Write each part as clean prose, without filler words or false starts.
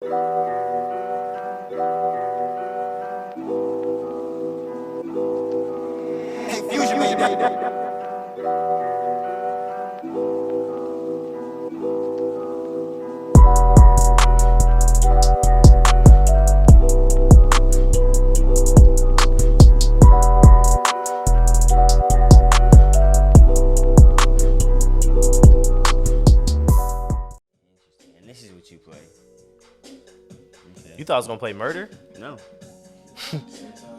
Hey, Fusion, baby. And this is what you play. Okay. You thought I was gonna play murder? No.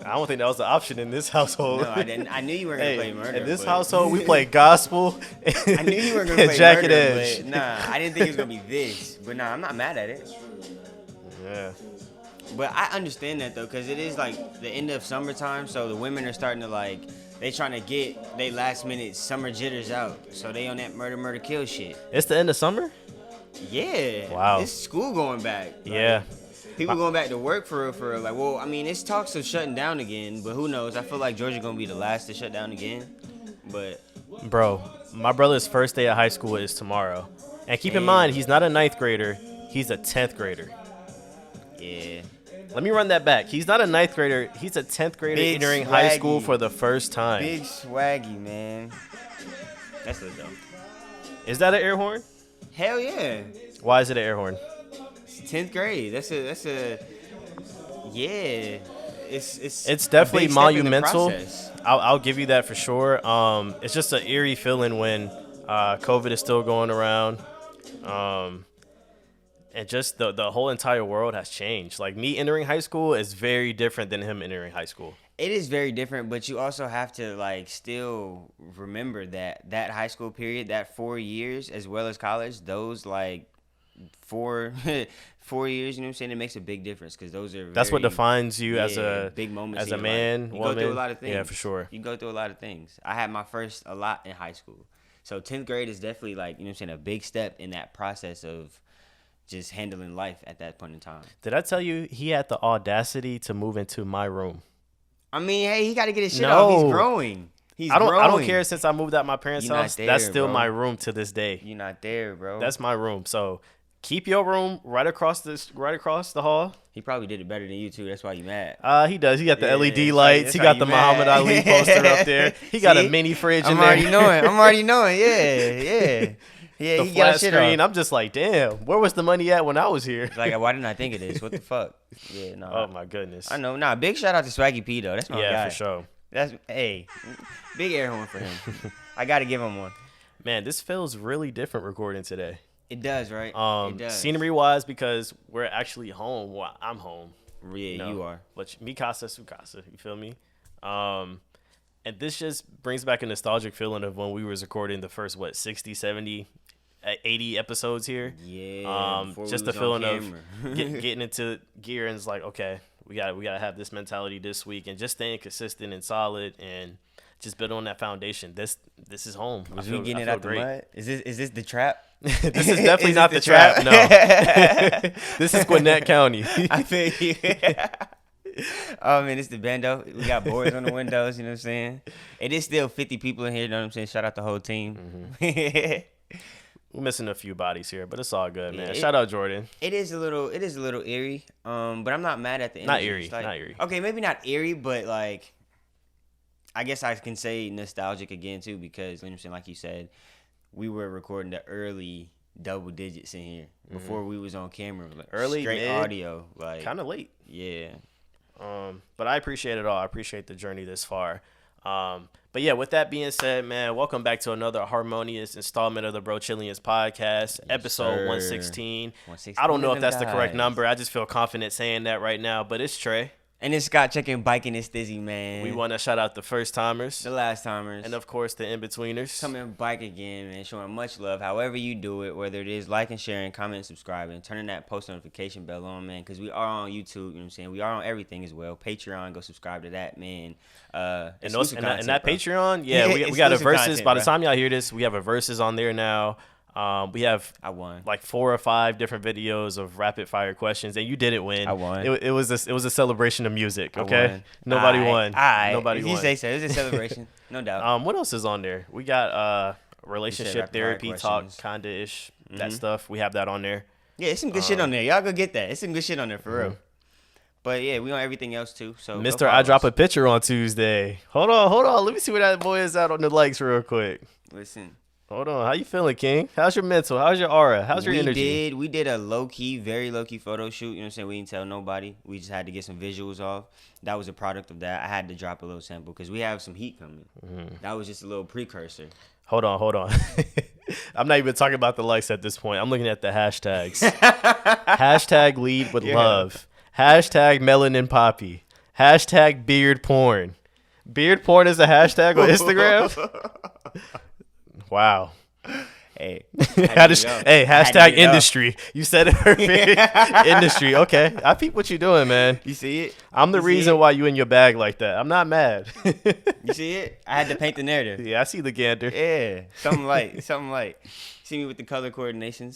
I don't think that was the option in this household. No, I didn't. I knew you were gonna play murder. In this but household, we play gospel. I knew you were gonna play Jacket murder, Edge. but nah, I didn't think it was gonna be this. But nah, I'm not mad at it. Yeah. But I understand that though, cause it is like the end of summertime, so the women are starting to like they trying to get they last minute summer jitters out, so they on that murder kill shit. It's the end of summer? Yeah. Wow. It's school going back. Like, Yeah. people going back to work for real. Like, well, I mean, it's talks of shutting down again, but who knows? I feel like Georgia gonna be the last to shut down again. But Bro, my brother's first day of high school is tomorrow. And keep in mind, he's not a 9th grader. He's a 10th grader. yeah. Let me run that back. He's not a 9th grader. He's a 10th grader Big entering high swaggy. school for the first time. Big swaggy, man. That's lit though. Is that an air horn? Hell yeah. Why is it an air horn? It's 10th grade. That's a yeah. It's definitely a big step in the monumental. process. I'll give you that for sure. It's just an eerie feeling when COVID is still going around. And just the whole entire world has changed. Like, me entering high school is very different than him entering high school. It is very different, but you also have to like still remember that high school period, that 4 years, as well as college, those like 4 years, you know what I'm saying? It makes a big difference because those are That's what very, defines you as a big moments as in a your man, life. You woman. go through a lot of things. Yeah, for sure. You go through a lot of things. I had my first a lot in high school, so 10th grade is definitely like, you know what I'm saying, a big step in that process of just handling life at that point in time. Did I tell you he had the audacity to move into my room? I mean, hey, he got to get his shit No. off. He's growing. I don't care since I moved out my parents' You not house. there, That's still bro. my room to this day. You're not there, bro. That's my room. So keep your room right across the hall. He probably did it better than you too. That's why you mad. He does. He got the Yeah, LED that's lights. how- He that's got how the you mad. Muhammad Ali poster up there. He got See? a mini fridge in I'm there. already knowing. I'm already knowing. Yeah. Yeah, The he got flat his shit screen. off. I'm just like, damn. Where was the money at when I was here? Like, why didn't I think of this? What the fuck? Yeah, no. Oh my goodness. I know. Nah, big shout out to Swaggy P though. That's my guy. Yeah, for sure. That's hey, big air horn for him. I gotta give him one. Man, this feels really different recording today. It does, right? It does. Scenery wise, because we're actually home. Well, I'm home. Yeah, you are. But mi casa su casa. You feel me? And this just brings back a nostalgic feeling of when we was recording the first 60, 70, 80 episodes here. Yeah. Just the feeling of getting into gear, and it's like, okay, we gotta have this mentality this week, and just staying consistent and solid, and just build on that foundation. This is home. Was we getting it out the mud? Is this the trap? This is definitely not the trap. No. This is Gwinnett County. I feel you. Oh man, it's the bando. We got boards on the windows, you know what I'm saying? It is still 50 people in here, you know what I'm saying? Shout out the whole team. We're missing a few bodies here, but it's all good, man. Yeah, Shout out Jordan. It is a little eerie. But I'm not mad at the Not energy. eerie, It's like, not eerie. Okay, maybe not eerie, but like I guess I can say nostalgic again too, because you know what I'm saying, like you said, we were recording the early double digits in here before we was on camera. Like Early, straight mid, audio. Like Kind of late. yeah. But I appreciate it all. I appreciate the journey this far. But yeah, with that being said, man, welcome back to another harmonious installment of the Brochillians podcast, episode sir. 116. 116 I don't know if of that's them the correct guys. number. I just feel confident saying that right now, but it's Trey. And it's Scott checking biking and Stizzy, man. We want to shout out the first timers the last timers. and, of course, the in-betweeners. Come and bike again, man. Showing much love. However you do it, whether it is liking, sharing, commenting, subscribing, turning that post notification bell on, man. Because we are on YouTube, you know what I'm saying? We are on everything as well. Patreon, go subscribe to that, man. And Exclusive that content, bro. Patreon, yeah, we got a Exclusive versus. content, By the bro. time y'all hear this, we have a versus on there now. We have I won. like 4 or 5 different videos of rapid fire questions, and you didn't win. I won. It was a celebration of music. I Okay, won. nobody Aight, won. aight. Nobody If won. you say so, it's a celebration, no doubt. What else is on there? We got rapid relationship fire therapy talk, questions. kinda ish, that stuff. We have that on there. Yeah, it's some good shit on there. Y'all go get that. It's some good shit on there for real. But yeah, we on everything else too. So Mr. I drop a picture on Tuesday. Hold on. Let me see where that boy is at on the likes real quick. Listen. Hold on. How you feeling, King? How's your mental? How's your aura? How's your energy? We did a very low key photo shoot. You know what I'm saying? We didn't tell nobody. We just had to get some visuals off. That was a product of that. I had to drop a little sample because we have some heat coming. That was just a little precursor. Hold on. I'm not even talking about the likes at this point. I'm looking at the hashtags. Hashtag lead with love. Hashtag melanin poppy. Hashtag beard porn. Beard porn is a hashtag on Instagram? Wow. Hey. Hashtag industry. You said it perfect. Industry. Okay. I peep what you're doing, man. You see it? I'm the reason why you in your bag like that. I'm not mad. You see it? I had to paint the narrative. Yeah, I see the gander. Yeah. Something like. See me with the color coordination.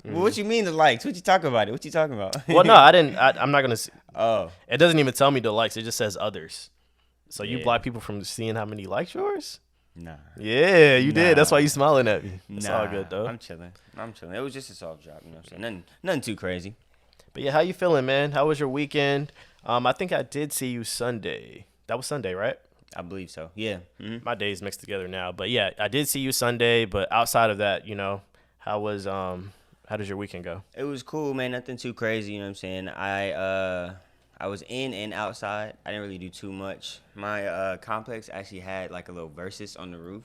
Well, what you mean the likes? What you talking about it? What you talking about? Well, no, I didn't. I'm not going to. Oh. It doesn't even tell me the likes. It just says others. So you block people from seeing how many likes yours? Nah. Yeah, you did. That's why you smiling at me. It's all good, though. I'm chilling. It was just a soft drop, you know what I'm saying? Nothing too crazy. But yeah, how you feeling, man? How was your weekend? I think I did see you Sunday. That was Sunday, right? I believe so. Yeah. Mm-hmm. My days mixed together now. But yeah, I did see you Sunday. But outside of that, how does your weekend go? It was cool, man. Nothing too crazy, you know what I'm saying? I was in and outside. I didn't really do too much. My complex actually had like a little versus on the roof.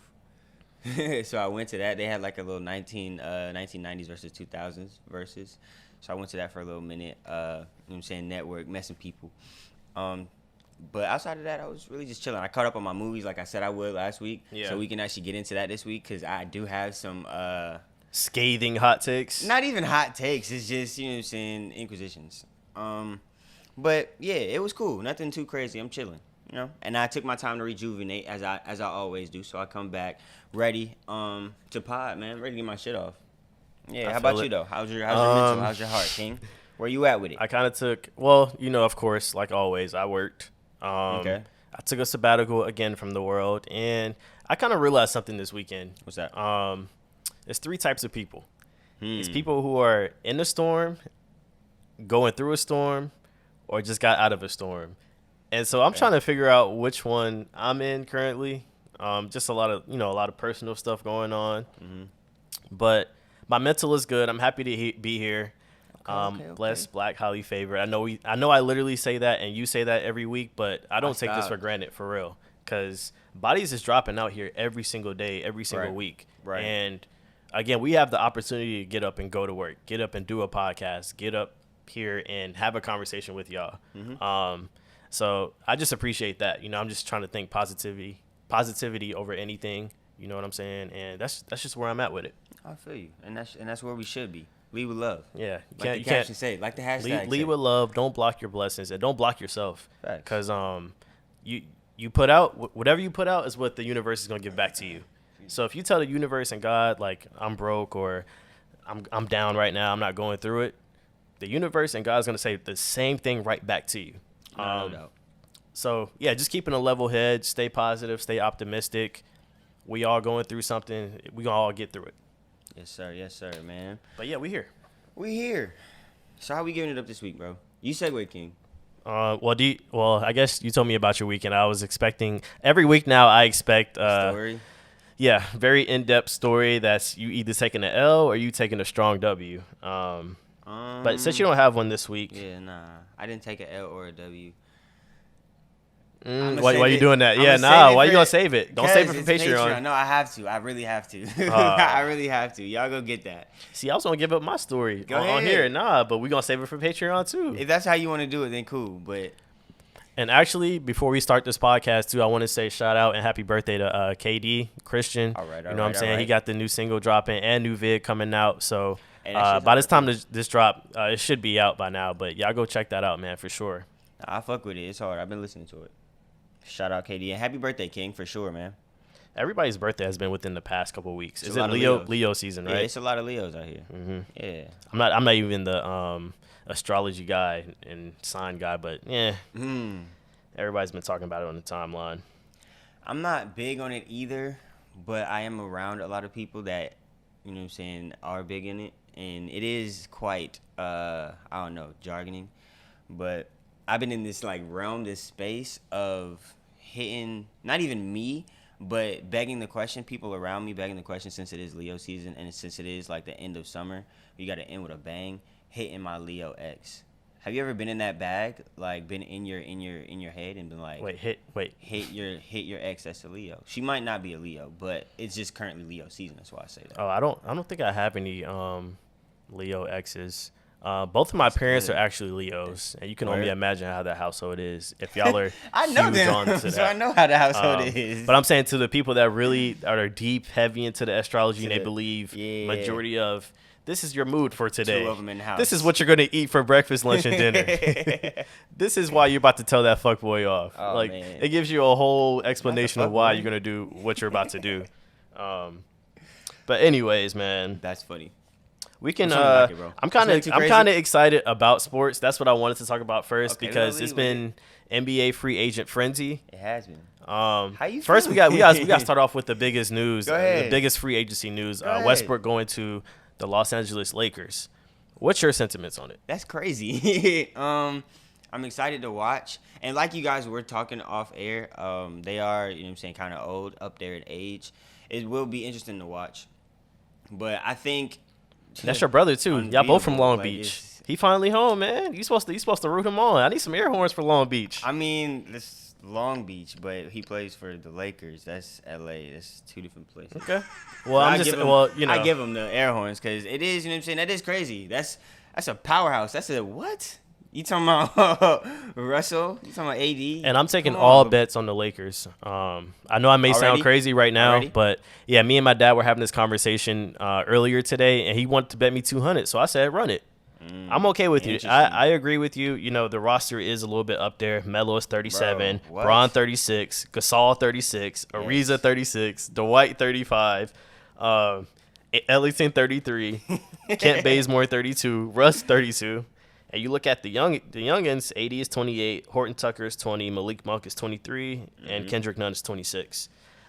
So I went to that. They had like a little 1990s versus 2000s versus. So I went to that for a little minute. You know what I'm saying? Network, messing people. But outside of that, I was really just chilling. I caught up on my movies like I said I would last week. Yeah. So we can actually get into that this week because I do have some... scathing hot takes? Not even hot takes. It's just, you know what I'm saying, inquisitions. But yeah, it was cool. Nothing too crazy. I'm chilling, you know. And I took my time to rejuvenate as I always do. So I come back ready to pod, man. Ready to get my shit off. Yeah. How about you though? How's your mental? How's your heart, King? Where you at with it? I kind of took. Well, of course, like always, I worked. Okay. I took a sabbatical again from the world, and I kind of realized something this weekend. What's that? There's three types of people. It's people who are in a storm, going through a storm, or just got out of a storm. And so I'm trying to figure out which one I'm in currently. Just a lot of personal stuff going on. Mm-hmm. But my mental is good. I'm happy to be here. Okay. Blessed, black, highly favored. I know I literally say that and you say that every week, but I don't take this for granted for real. Because bodies is dropping out here every single day, every single week. Right. And again, we have the opportunity to get up and go to work, get up and do a podcast, get up here and have a conversation with y'all. Mm-hmm. So I just appreciate that. I'm just trying to think positivity over anything. You know what I'm saying? And that's just where I'm at with it. I feel you, and that's where we should be. Lead with love. Yeah, you can't say, like the hashtag. Lead with love. Don't block your blessings, and don't block yourself. Because you put out whatever you put out is what the universe is gonna give back to you. So if you tell the universe and God like I'm broke or I'm down right now, I'm not going through it, the universe and God's gonna say the same thing right back to you. No doubt. So yeah, just keeping a level head, stay positive, stay optimistic. We all going through something. We gonna all get through it. Yes, sir, man. But yeah, we here. So how we giving it up this week, bro? You segue, King. Well, I guess you told me about your weekend. I was expecting every week now. I expect story. Yeah, very in-depth story. That's you either taking an L or you taking a strong W. But since you don't have one this week, yeah, nah, I didn't take an L or a W. Why you doing that? Yeah, nah. Why you gonna save it? Don't save it for Patreon. No, I have to. I really have to. I really have to. Y'all go get that. See, I was gonna give up my story on here. Nah, but we gonna save it for Patreon too. If that's how you want to do it, then cool. But and actually, before we start this podcast too, I want to say shout out and happy birthday to KD Christian. All right, you know what I'm saying? Right. He got the new single dropping and new vid coming out. So by this time this drop, it should be out by now. But y'all go check that out, man, for sure. I fuck with it. It's hard. I've been listening to it. Shout out KD and happy birthday, King, for sure, man. Everybody's birthday has been within the past couple of weeks. Is it Leo season, right? Yeah, it's a lot of Leos out here. Mm-hmm. Yeah. I'm not even the astrology guy and sign guy, but yeah. Everybody's been talking about it on the timeline. I'm not big on it either, but I am around a lot of people that, you know what I'm saying, are big in it. and it is quite I don't know, jargoning, but I've been in this like realm, this space of hitting not even me, but begging the question, people around me begging the question, since it is Leo season and since it is like the end of summer, you got to end with a bang, hitting my Leo ex. Have you ever been in that bag, like been in your head and been like, hit your ex that's a Leo? She might not be a Leo, but it's just currently Leo season. That's why I say that. Oh, I don't think I have any Leo exes. Both of my parents are actually Leos, and you can only imagine how that household is if y'all are I know huge them, onto that. so I know how the household is. But I'm saying to the people that really are deep, heavy into the astrology, and they believe majority of this is your mood for today. 2 of them in the house. This is what you're going to eat for breakfast, lunch, and dinner. This is why you're about to tell that fuckboy off. Oh, like, man. it gives you a whole explanation of why you're going to do what you're about to do. But anyways, man. That's funny. We can. Like it, bro. I'm kind of excited about sports. That's what I wanted to talk about first because it's been NBA free agent frenzy. It has been. How you first feeling? we got to start off with the biggest news, Go ahead. the biggest free agency news. Go ahead. Westbrook going to the Los Angeles Lakers. What's your sentiments on it? That's crazy. I'm excited to watch. And like you guys were talking off air, they are, you know what I'm saying, kind of old, up there in age. It will be interesting to watch. But I think That's your brother too. Y'all both from Long Like, Beach. He finally home, man. You supposed to root him on. I need some air horns for Long Beach. I mean, this Long Beach, but he plays for the Lakers. That's LA. That's 2 different places. Okay. Well, I give him the air horns because it is, you know what I'm saying, that is crazy. That's a powerhouse. That's a what? You talking about Russell? You talking about AD? And I'm taking Come all on. bets on the Lakers. I know I may sound Already? crazy right now, Already? but yeah, me and my dad were having this conversation earlier today, and he wanted to bet me 200. So I said, run it. I'm okay with you. Interesting. I agree with you. You know, the roster is a little bit up there. Melo is 37, Bro, what? Bron 36, Gasol 36, Ariza 36, Dwight 35, Ellington 33, Kent Bazemore 32, Russ 32. And you look at the youngins, AD is 28, Horton Tucker is 20, Malik Monk is 23, and Kendrick Nunn is 26.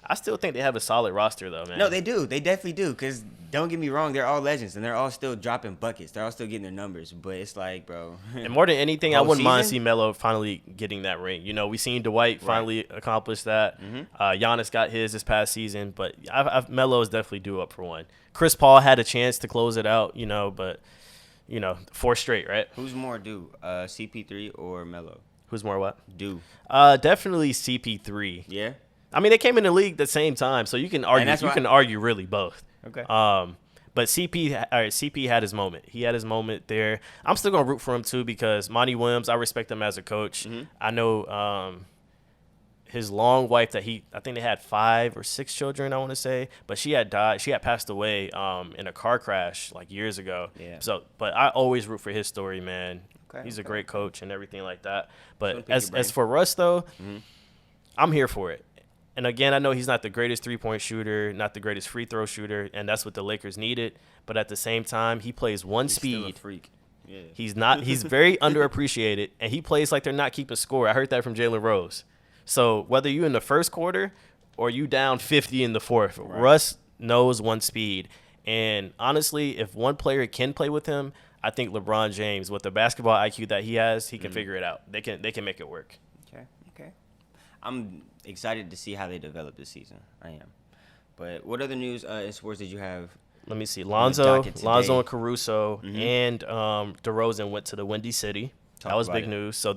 I still think they have a solid roster, though, man. No, they do. They definitely do. Because don't get me wrong, they're all legends, and they're all still dropping buckets. They're all still getting their numbers. But it's like, bro. And more than anything, I Whole wouldn't mind season? seeing Melo finally getting that ring. You know, we seen Dwight finally accomplish that. Giannis got his this past season, but Melo is definitely due up for one. Chris Paul had a chance to close it out, you know, but, you know, 4 straight, right? Who's more due, CP3 or Melo? Who's more what? Due. Definitely CP3. Yeah? I mean, they came in the league at the same time, so you can argue. that's You why- can argue really both. Okay. But CP had his moment. He had his moment there. I'm still gonna root for him too because Monty Williams, I respect him as a coach. I know his long wife I think they had 5 or 6 children, I want to say, but she had died. She had passed away in a car crash like years ago. Yeah. So, but I always root for his story, man. Okay, He's a okay. great coach and everything like that. Don't But pick your brain. as for Russ though, I'm here for it. And again, I know he's not the greatest three-point shooter, not the greatest free throw shooter, and that's what the Lakers needed. But at the same time, he plays one He's still a speed. freak. Yeah. He's very underappreciated, and he plays like they're not keeping score. I heard that from Jalen Rose. So whether you in the first quarter or you down 50 in the fourth, Russ knows one speed. And honestly, if one player can play with him, I think LeBron James, with the basketball IQ that he has, he can figure it out. They can make it work. Okay. I'm excited to see how they develop this season. I am. But what other news in sports did you have? Let me see. docket today. Lonzo and Caruso and DeRozan went to the Windy City. Talk that was about big it. news. So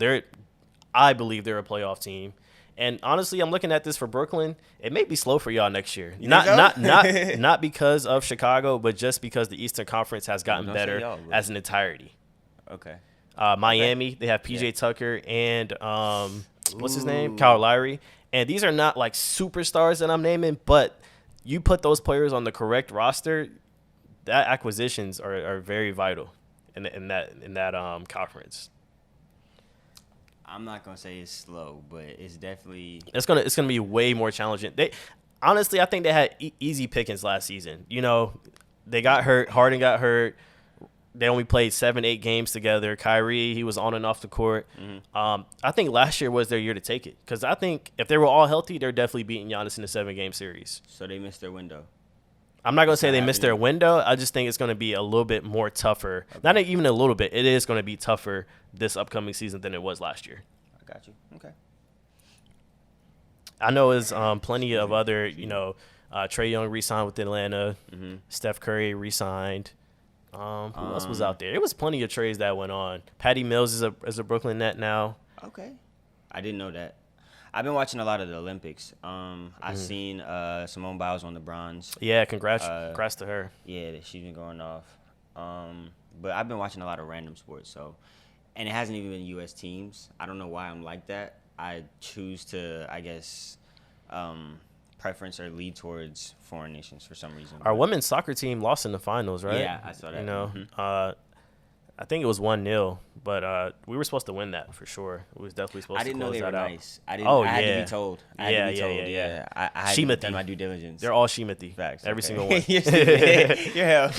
I believe they're a playoff team. And honestly, I'm looking at this for Brooklyn. It may be slow for y'all next year. You think so? Not because of Chicago, but just because the Eastern Conference has gotten Don't say better y'all, bro. as an entirety. Okay. Miami, they have PJ Yeah. Tucker and what's his name? Ooh. Kyle Lowry. And these are not like superstars that I'm naming, but you put those players on the correct roster, that acquisitions are very vital in that conference. I'm not gonna say it's slow, but it's definitely It's gonna be way more challenging. Honestly, I think they had easy pickings last season. You know, they got hurt. Harden got hurt. They only played 7-8 games together. Kyrie, he was on and off the court. I think last year was their year to take it because I think if they were all healthy, they're definitely beating Giannis in the 7-game series. so they missed their window. I'm not going to say they not missed their happening. window. I just think it's going to be a little bit more tougher. Not even a little bit. It is going to be tougher this upcoming season than it was last year. I got you. Okay. I know there's plenty of other, Trae Young re-signed with Atlanta. Mm-hmm. Steph Curry re-signed. Who else was out there? It was plenty of trades that went on. Patty Mills is a Brooklyn Net now. Okay. I didn't know that. I've been watching a lot of the Olympics. I've seen Simone Biles on the bronze. Yeah, congrats to her. Yeah, she's been going off. But I've been watching a lot of random sports, and it hasn't even been U.S. teams. I don't know why I'm like that. I choose to, I guess, preference or lead towards foreign nations for some reason. Our women's soccer team lost in the finals, right? Yeah, I saw that. I think it was 1-0, but we were supposed to win that for sure. We was definitely supposed to close that out. I didn't know they were nice. I had to be told. I had to done my due diligence. They're all Shimati. Facts. Every single one. You're hell.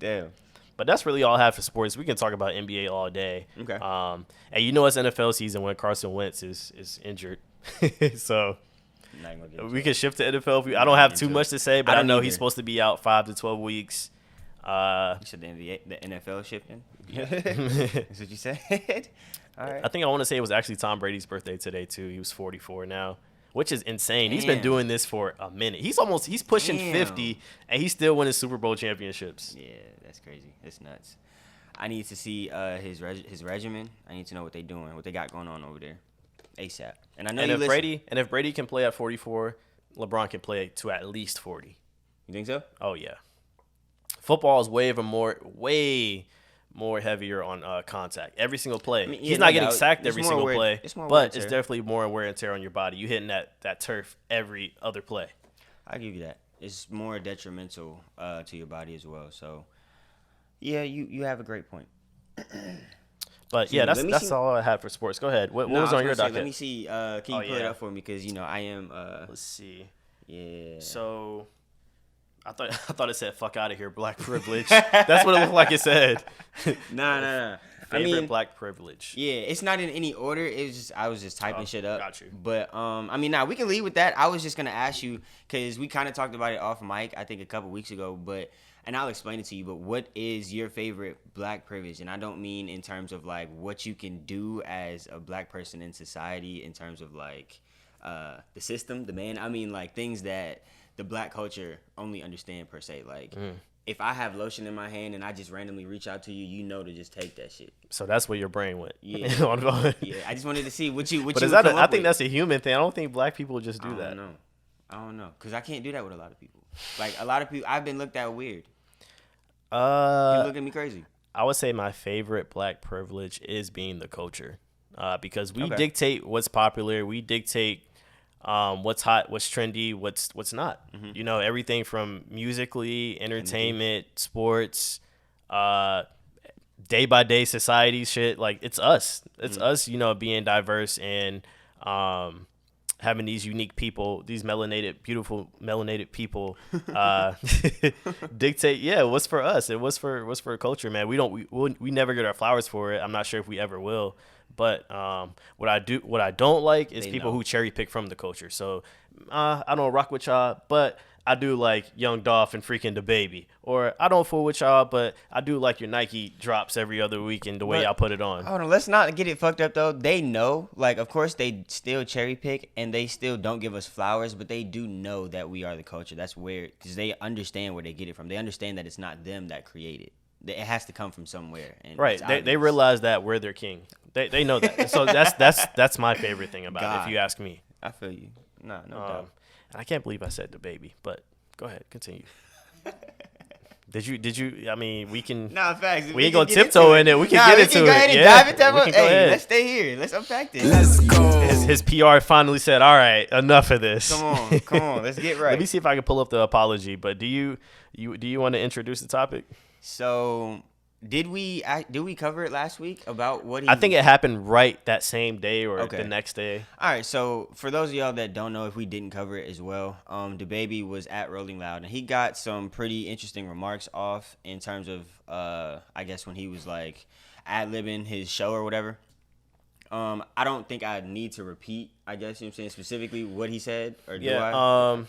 Damn. But that's really all I have for sports. We can talk about NBA all day. Okay. And it's NFL season when Carson Wentz is injured. So we can shift to NFL. I don't have too much to say, but I know he's supposed to be out 5 to 12 weeks. You said the NFL shifting? Yeah. That's what you said? All right. I think I want to say it was actually Tom Brady's birthday today, too. He was 44 now, which is insane. Damn. He's been doing this for a minute. He's pushing 50, and he's still winning Super Bowl championships. Yeah, that's crazy. That's nuts. I need to see his regimen. I need to know what they're doing, what they got going on over there ASAP. And I know if Brady can play at 44, LeBron can play to at least 40. You think so? Oh, yeah. Football is way more heavier on contact. Every single play. He's not getting sacked every single play, but it's definitely more wear and tear on your body. You hitting that turf every other play. I give you that. It's more detrimental to your body as well. So, yeah, you have a great point. But yeah, that's all I had for sports. Go ahead. What was on your docket? Let me see. Can you pull it up for me? Because I am. Let's see. Yeah. So. I thought it said "fuck out of here," black privilege. That's what it looked like it said. Nah. Favorite black privilege. Yeah, it's not in any order. It was I was just typing shit up. Got you. But we can lead with that. I was just gonna ask you because we kind of talked about it off mic, I think a couple weeks ago. And I'll explain it to you. But what is your favorite black privilege? And I don't mean in terms of like what you can do as a black person in society, in terms of like the system, the man. I mean like things that the black culture only understand per se. Like if I have lotion in my hand and I just randomly reach out to you, to just take that shit. So that's where your brain went. Yeah. Yeah. I just wanted to see what you. But I think that's a human thing. I don't think black people just do that. I don't know. Because I can't do that with a lot of people. Like a lot of people, I've been looked at weird. You look at me crazy. I would say my favorite black privilege is being the culture, because we dictate what's popular. We dictate what's hot, what's trendy, what's not. Mm-hmm. Everything from musically, entertainment, sports, day by day society shit. Like it's us. It's us. Being diverse and having these unique people, these beautiful melanated people, dictate. Yeah, what's for us? It was for culture, man. We never get our flowers for it. I'm not sure if we ever will. But what I don't like is people who cherry pick from the culture. So I don't rock with y'all, but I do like Young Dolph and freaking Dababy. Or I don't fool with y'all, but I do like your Nike drops every other week and the way y'all put it on. Hold on, let's not get it fucked up though. They know, like, of course they still cherry pick and they still don't give us flowers, but they do know that we are the culture. That's weird because they understand where they get it from. They understand that it's not them that create it. It has to come from somewhere. And right. They realize that we're their king. They know that. So that's my favorite thing about it, if you ask me. I feel you. No doubt. And I can't believe I said Dababy, but go ahead, continue. Did you? I mean, we can. Nah, facts. We ain't gonna tiptoe in it. We can get into it. Go ahead and dive into it. Hey, let's stay here. Let's unpack this. Let's go. His PR finally said, "All right, enough of this." Come on. Let's get right. Let me see if I can pull up the apology. But do you want to introduce the topic? So, did we cover it last week about what he... I think it happened right that same day or the next day. All right, so for those of y'all that don't know, if we didn't cover it as well, Dababy was at Rolling Loud, and he got some pretty interesting remarks off in terms of, I guess, when he was, like, ad-libbing his show or whatever. I don't think I need to repeat, I guess, you know what I'm saying, specifically what he said, or do I?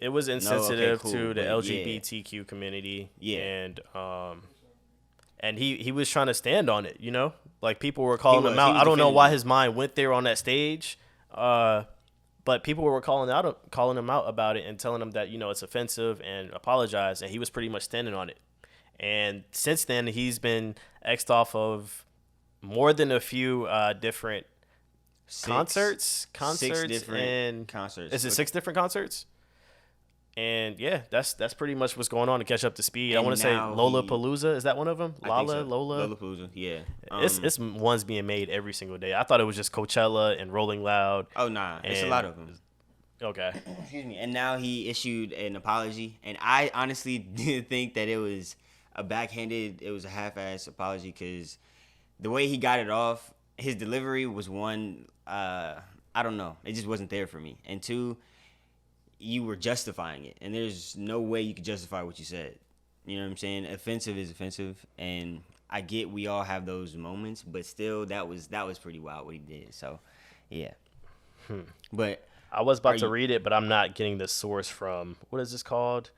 It was insensitive cool, to the but LGBTQ community. Yeah. And he was trying to stand on it, you know? Like, people were calling him He out. was I don't know defending why it. his mind went there on that stage. But people were calling him out about it and telling him that, you know, it's offensive and apologize. And he was pretty much standing on it. And since then, he's been X'd off of more than a few different concerts. Six different and concerts. Is it 6 different concerts? And yeah, that's pretty much what's going on to catch up to speed. I And want to say now Lollapalooza. Is that one of them? I think so. Lola. Lollapalooza, yeah. It's ones being made every single day. I thought it was just Coachella and Rolling Loud. Oh, nah. It's a lot of them. Okay. Excuse me. And now he issued an apology. And I honestly didn't think that it was a half-ass apology because the way he got it off, his delivery was one, I don't know. It just wasn't there for me. And two, you were justifying it. And there's no way you could justify what you said. You know what I'm saying? Offensive is offensive. And I get we all have those moments. But still, that was pretty wild what he did. So, yeah. But I was about to read it, but I'm not getting the source from, what is this called?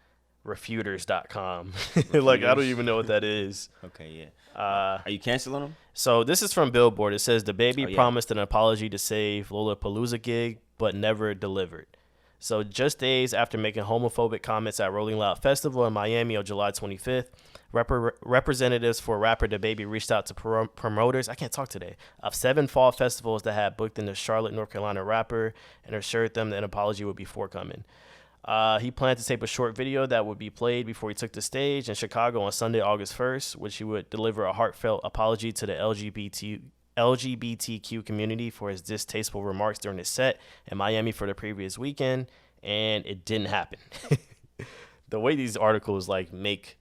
Refuters.com. Like, I don't even know what that is. Okay, yeah. Are you canceling them? So this is from Billboard. It says, Dababy yeah. promised an apology to save Lollapalooza gig, but never delivered. So just days after making homophobic comments at Rolling Loud Festival in Miami on July 25th, representatives for rapper Dababy reached out to promoters, I can't talk today, of 7 fall festivals that had booked in the Charlotte, North Carolina rapper and assured them that an apology would be forthcoming. He planned to tape a short video that would be played before he took the stage in Chicago on Sunday, August 1st, which he would deliver a heartfelt apology to the LGBTQ community for his distasteful remarks during his set in Miami for the previous weekend, and it didn't happen. The way these articles make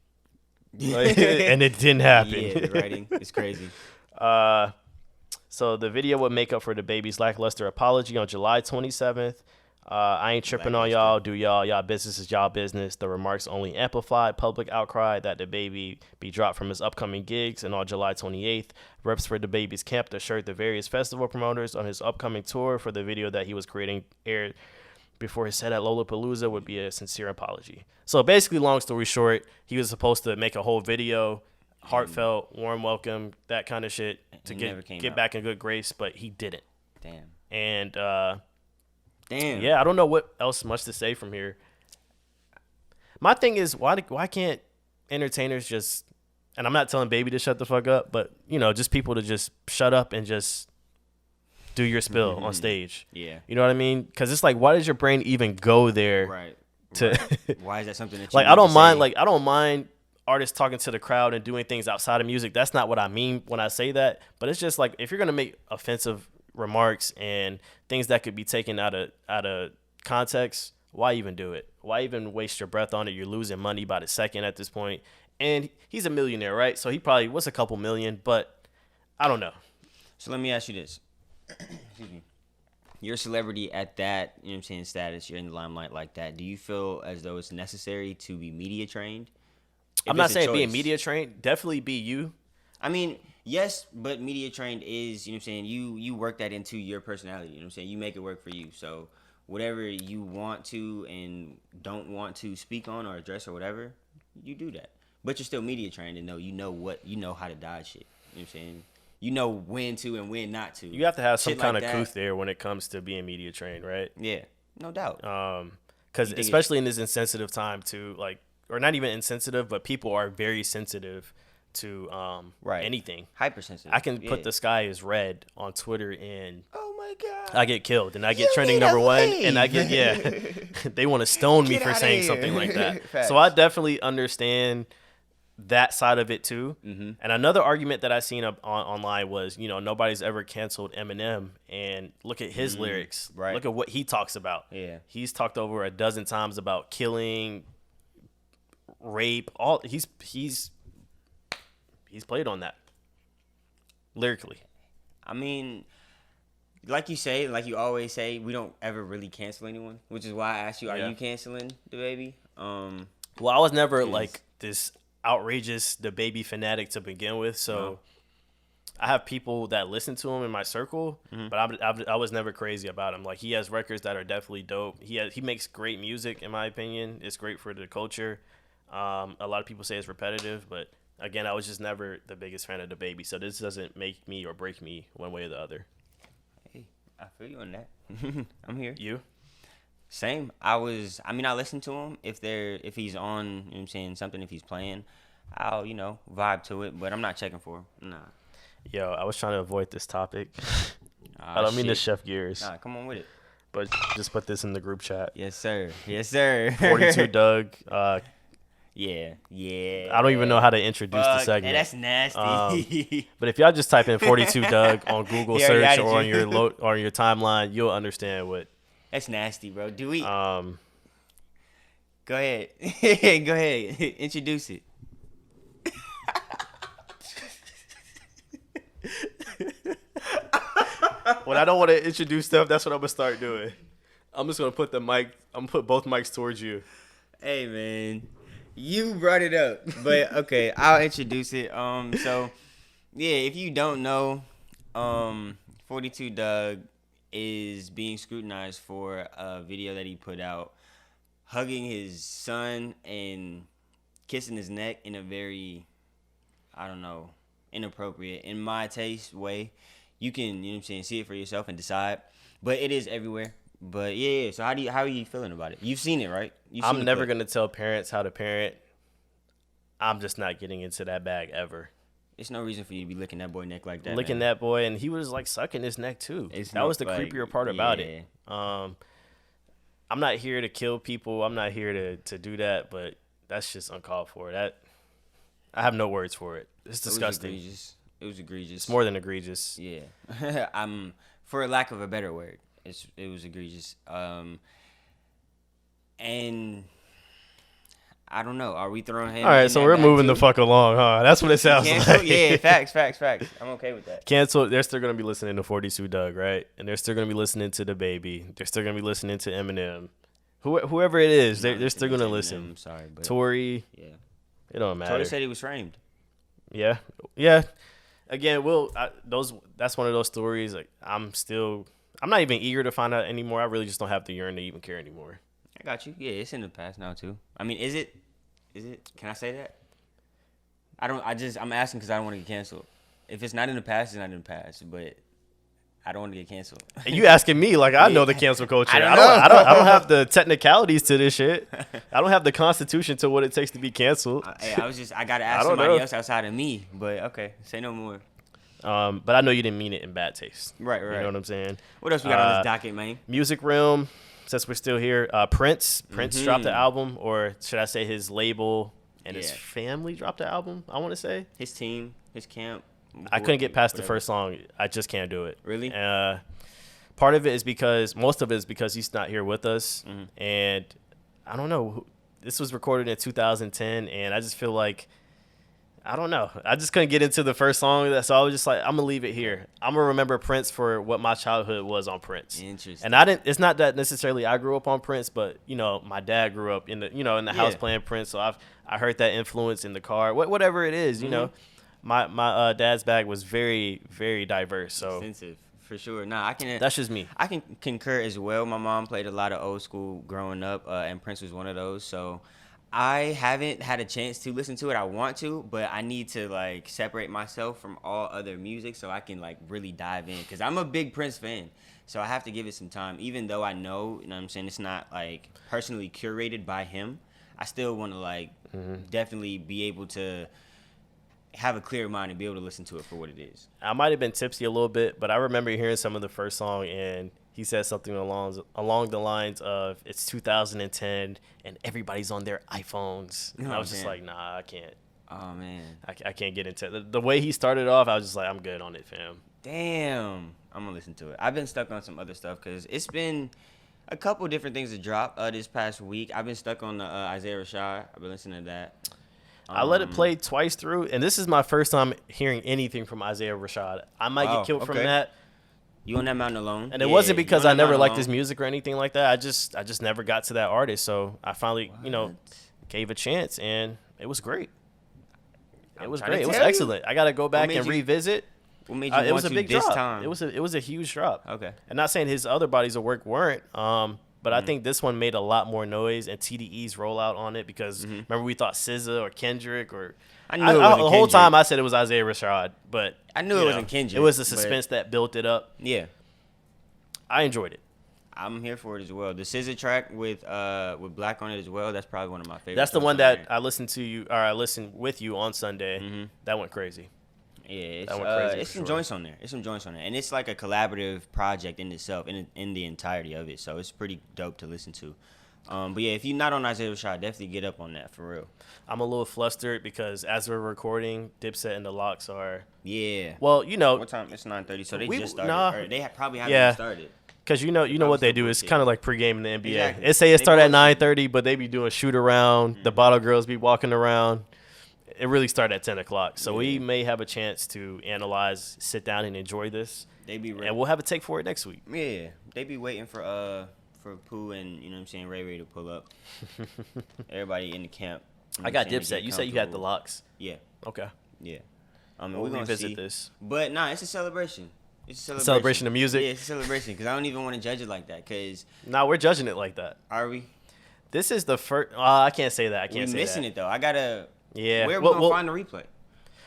and it didn't happen. Yeah, the writing is crazy. So the video would make up for Dababy's lackluster apology on July 27th. I ain't tripping on y'all. Do y'all business is y'all business. The remarks only amplified public outcry that Dababy be dropped from his upcoming gigs. And on July 28th, reps for Dababy's camp assured the various festival promoters on his upcoming tour for the video that he was creating aired before his set at Lollapalooza would be a sincere apology. So basically, long story short, he was supposed to make a whole video, heartfelt, warm welcome, that kind of shit, to get back in good grace, but he didn't. Damn. And Damn. yeah, I don't know what else much to say from here. My thing is, why can't entertainers just, and I'm not telling Baby to shut the fuck up, but, you know, just people to just shut up and just do your spill on stage. Yeah. You know what I mean? Because it's like, why does your brain even go there? Right. Why is that something that you like, need I don't to mind, say? I don't mind artists talking to the crowd and doing things outside of music. That's not what I mean when I say that. But it's just like, if you're going to make offensive remarks and things that could be taken out of context, why even do it? Why even waste your breath on it? You're losing money by the second at this point. And he's a millionaire, right? So he probably was a couple million, but I don't know. So let me ask you this. Excuse me. You're a celebrity at that, you know what I'm saying, status. You're in the limelight like that. Do you feel as though it's necessary to be media trained? I'm not saying being media trained. Definitely be you. I mean, yes, but media trained is, you know what I'm saying, you work that into your personality. You know what I'm saying? You make it work for you. So whatever you want to and don't want to speak on or address or whatever, you do that. But you're still media trained and you know how to dodge shit. You know what I'm saying? You know when to and when not to. You have to have some Shit kind like of that. couth there when it comes to being media trained, right? Yeah, no doubt. Because especially in this insensitive time too, or not even insensitive, but people are very sensitive to anything. Hypersensitive. I can put the sky is red on Twitter and oh my god, I get killed and I get trending number one and I get they want to stone me for saying something like that. Facts. So I definitely understand that side of it too. Mm-hmm. And another argument that I seen online was, you know, nobody's ever canceled Eminem, and look at his lyrics. Right. Look at what he talks about. Yeah. He's talked over a dozen times about killing, rape, all he's played on that lyrically. I mean, like you say, like you always say, we don't ever really cancel anyone, which is why I asked you, are you canceling Dababy? Well, I was never like this outrageous Dababy fanatic to begin with, so I have people that listen to him in my circle, but I was never crazy about him. Like, he has records that are definitely dope. He makes great music, in my opinion. It's great for the culture. A lot of people say it's repetitive, but again, I was just never the biggest fan of Dababy, so this doesn't make me or break me one way or the other. Hey, I feel you on that. I'm here. You? Same. I listen to him if he's on, you know what I'm saying, something, if he's playing, I'll, vibe to it, but I'm not checking for him. Nah. Yo, I was trying to avoid this topic. I don't mean to chef gears. Nah, come on with it. But just put this in the group chat. Yes, sir. Yes, sir. 42 Doug. Yeah. I don't even know how to introduce the segment. And that's nasty. But if y'all just type in 42 Doug on Google Yeah, search or on your timeline, you'll understand what. That's nasty, bro. Do we? Go ahead. Go ahead. Introduce it. When I don't want to introduce stuff, that's what I'm gonna start doing. I'm just gonna put the mic. I'm gonna put both mics towards you. Hey, man, you brought it up, but okay, I'll introduce it. So yeah, if you don't know, 42 Doug is being scrutinized for a video that he put out, hugging his son and kissing his neck in a very, I don't know, inappropriate, in my taste, way. You can, see it for yourself and decide. But it is everywhere. But yeah. So how are you feeling about it? You've seen it, right? I'm never gonna tell parents how to parent. I'm just not getting into that bag ever. It's no reason for you to be licking that boy neck like that. Licking that boy, and he was like sucking his neck too. That was the creepier part about it. I'm not here to kill people. I'm not here to do that, but that's just uncalled for. That I have no words for it. It's disgusting. It was egregious. It's more than egregious. Yeah. For lack of a better word, it was egregious. And I don't know. Are we throwing hands? All right, so we're moving the fuck along, huh? That's what it sounds like. Yeah, facts. I'm okay with that. Cancel. They're still gonna be listening to 42 Doug, right? And they're still gonna be listening to Dababy. They're still gonna be listening to Eminem. Whoever it is, they're still gonna listen. I'm sorry, but Tory. Yeah. It don't matter. Tory said he was framed. Yeah. Again, that's one of those stories. Like, I'm not even eager to find out anymore. I really just don't have the urine to even care anymore. I got you. Yeah, it's in the past now too. I mean, is it? Can I say that? I'm asking because I don't want to get canceled. If it's not in the past, it's not in the past. But I don't want to get canceled. And you asking me like I know the cancel culture. I don't know. I don't have the technicalities to this shit. I don't have the constitution to what it takes to be canceled. I gotta ask somebody else outside of me. But okay, say no more. But I know you didn't mean it in bad taste. Right. You know what I'm saying? What else we got on this docket, man? Music realm. Since we're still here, Prince dropped the album, or should I say his label and his family dropped the album, I want to say. His team, his camp. I couldn't get past the first song. I just can't do it. Really? Part of it is most of it is because he's not here with us. Mm-hmm. And I don't know. This was recorded in 2010, and I just feel like, I don't know. I just couldn't get into the first song, so I was just like, I'm gonna leave it here. I'm gonna remember Prince for what my childhood was on Prince. Interesting. And it's not that necessarily I grew up on Prince, but my dad grew up in the house playing Prince, so I heard that influence in the car. Whatever it is, my dad's bag was very, very diverse. So extensive. For sure. Nah, that's just me. I can concur as well. My mom played a lot of old school growing up, and Prince was one of those. So I haven't had a chance to listen to it. I want to, but I need to separate myself from all other music so I can really dive in, because I'm a big Prince fan. So I have to give it some time, even though I know, you know what I'm saying, it's not personally curated by him. I still want to definitely be able to have a clear mind and be able to listen to it for what it is. I might have been tipsy a little bit, but I remember hearing some of the first song, and he said something along the lines of, it's 2010 and everybody's on their iPhones. And I was just like, nah, I can't. Oh, man. I can't get into it. The way he started off, I was just like, I'm good on it, fam. Damn. I'm going to listen to it. I've been stuck on some other stuff because it's been a couple different things to drop this past week. I've been stuck on the Isaiah Rashad. I've been listening to that. I let it play twice through, and this is my first time hearing anything from Isaiah Rashad. I might get killed from that. You on that mountain alone? And it wasn't because I never liked his music or anything like that. I just never got to that artist. So I finally, gave a chance, and it was great. It was great. It was excellent. I got to go back and revisit. What made you It want was a to big this drop. time? It was a huge drop. Okay. And not saying his other bodies of work weren't, but I think this one made a lot more noise, and TDE's rollout on it because remember we thought SZA or Kendrick or I knew it wasn't the whole Kendrick. time I said it was Isaiah Rashad, but I knew it wasn't Kendrick, It was the but- suspense that built it up. Yeah. I enjoyed it. I'm here for it as well. The SZA track with Black on it as well. That's probably one of my favorites. That's the songs one on that there. I listened with you on Sunday. That went crazy. Yeah, That went crazy it's for some sure. joints on there. It's some joints on there, and it's like a collaborative project in itself, in the entirety of it. So it's pretty dope to listen to. But yeah, if you're not on Isaiah Rashad, definitely get up on that for real. I'm a little flustered because as we're recording, Dipset and the Locks are Yeah. well, What time? It's 9:30, so they We- just started. nah. Or they probably haven't Yeah. even started. because you know what they do. It's bullshit. kind of like pregame in the NBA. Exactly. It say it They start at bullshit. 9:30, but they be doing shoot around. The bottle girls be walking around. It really started at 10 o'clock. So we may have a chance to analyze, sit down, and enjoy this. They be And we'll have a take for it next week. Yeah, they be waiting for Pooh and you know what I'm saying, Ray to pull up. Everybody in the camp. you know I got what I'm saying, Dipset. to get You said you had the comfortable. Locks. Yeah, Okay. yeah. We'll we're gonna revisit see. this. But nah, it's a celebration. It's a celebration. Celebration of music? Yeah, it's a celebration because I don't even want to judge it like that. Cause Now we're judging it like that. are we? This is the first. I can't say that. I We can't say missing that. it though. I gotta. Yeah. Where we Well, gonna find the replay?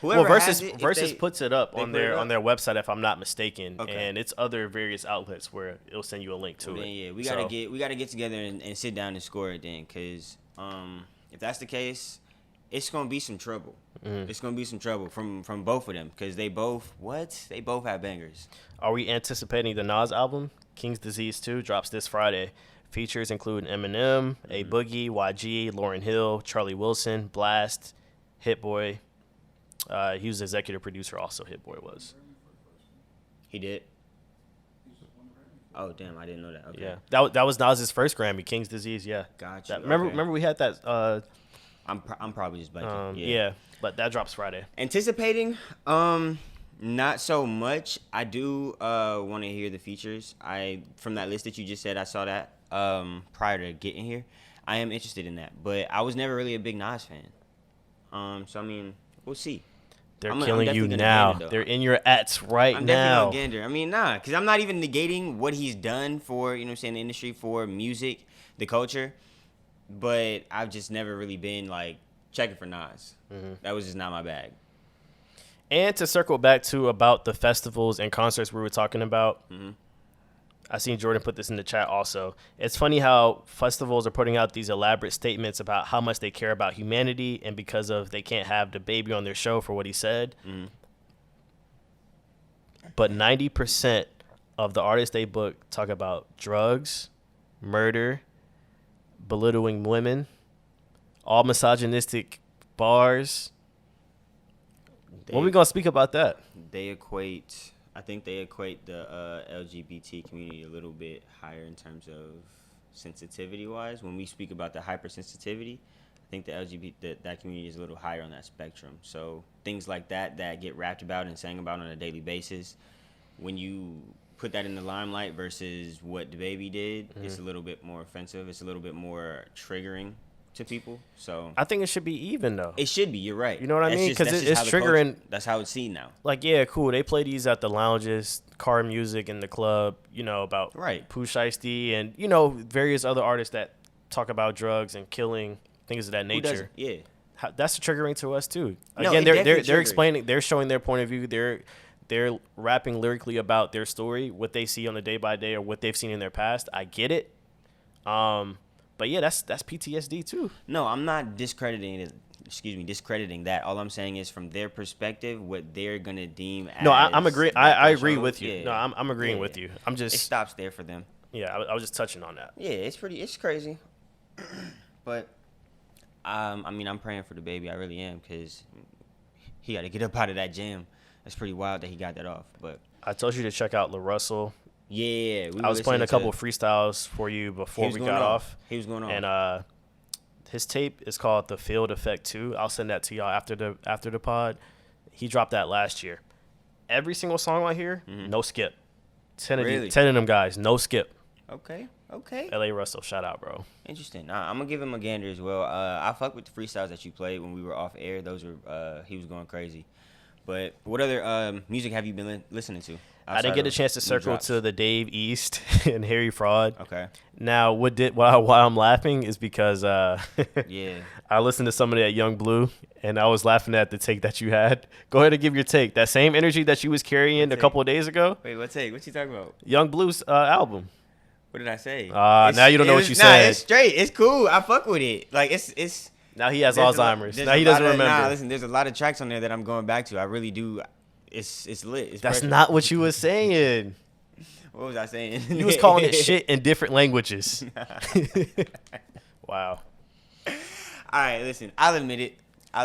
Well, Whoever Versus has it, if Versus they- puts it up they on put it their up? on their website if I'm not mistaken, Okay. and it's other various outlets where it'll send you a link to Well, it. then, yeah, we So, gotta get together and sit down and score it then, cause if that's the case, it's gonna be some trouble. Mm-hmm. It's gonna be some trouble from both of them, cause they both have bangers. Are we anticipating the Nas album? King's Disease 2 drops this Friday. Features include Eminem, A Boogie, YG, Lauryn Hill, Charlie Wilson, Blast, Hit Boy. He was the executive producer. Also, Hit Boy was. He did. Oh damn, I didn't know that. Okay. Yeah, that was Nas's first Grammy. King's Disease. Yeah. Gotcha. That, remember okay. remember we had that. I'm probably just blanking. Yeah, but that drops Friday. Anticipating, not so much. I do want to hear the features. From that list that you just said, I saw that prior to getting here. I am interested in that, but I was never really a big Nas fan. So I mean, we'll see. They're I'm killing you definitely gonna now. gander, though. They're in your ats right I'm now. definitely gonna gander. I mean, nah, because I'm not even negating what he's done for, you know what I'm saying, the industry, for music, the culture. But I've just never really been, like, checking for Nas. That was just not my bag. And to circle back to about the festivals and concerts we were talking about, I seen Jordan put this in the chat also. It's funny how festivals are putting out these elaborate statements about how much they care about humanity, and because of they can't have Dababy on their show for what he said. But 90% of the artists they book talk about drugs, murder, belittling women, all misogynistic bars. When we gonna speak about that? I think they equate the LGBT community a little bit higher in terms of sensitivity-wise. When we speak about the hypersensitivity, I think the that community is a little higher on that spectrum. So things like that get rapped about and sang about on a daily basis, when you put that in the limelight versus what Dababy did, it's a little bit more offensive. It's a little bit more triggering to people. So I think it should be even though. it should be. You're right. You know what I That's mean? just- 'Cause that's it's just how the triggering- culture- That's how it's seen now. Like, yeah, cool. They play these at the lounges, car music in the club, about Right. Pooh Shiesty and, various other artists that talk about drugs and killing, things of that Who nature. doesn't? Yeah. That's triggering to us too. No, Again, it they're definitely they're triggering. explaining, they're showing their point of view. They're rapping lyrically about their story, what they see on a day by day or what they've seen in their past. I get it. But yeah, that's PTSD too. No, I'm not discrediting that. All I'm saying is from their perspective, what they're gonna deem as. No, I'm agreeing. I agree shows, with you. yeah. No, I'm agreeing Yeah. with you. I'm It just stops there for them. I was just touching on that. Yeah, it's crazy. But I mean, I'm praying for Dababy. I really am, because he got to get up out of that jam. That's pretty wild that he got that off. But I told you to check out La Russell. yeah, I was playing a couple freestyles for you before we got off. He was going on. And his tape is called The Field Effect 2. I'll send that to y'all after the pod. He dropped that last year. Every single song I hear, no skip. 10 Really? of 10 of them guys, no skip. Okay. LA Russell, shout out, bro. Interesting. Nah, I'm gonna give him a gander as well. I fuck with the freestyles that you played when we were off air. Those were he was going crazy. But what other music have you been listening to? I didn't get a chance to circle to the Dave East and Harry Fraud. Okay. Now, why I'm laughing is because yeah, I listened to some of that Young Blue, and I was laughing at the take that you had. Go ahead and give your take. That same energy that you was carrying a couple of days ago. Wait, what take? What you talking about? Young Blue's album. What did I say? Now you don't know what you said. It's straight. It's cool. I fuck with it. Like it's. Now he has Alzheimer's. Now he doesn't remember. Nah, listen. There's a lot of tracks on there that I'm going back to. I really do. It's lit. It's That's perfect. not what you was saying. What was I saying? You was calling it shit in different languages. Wow. All right, listen. I'll admit it. I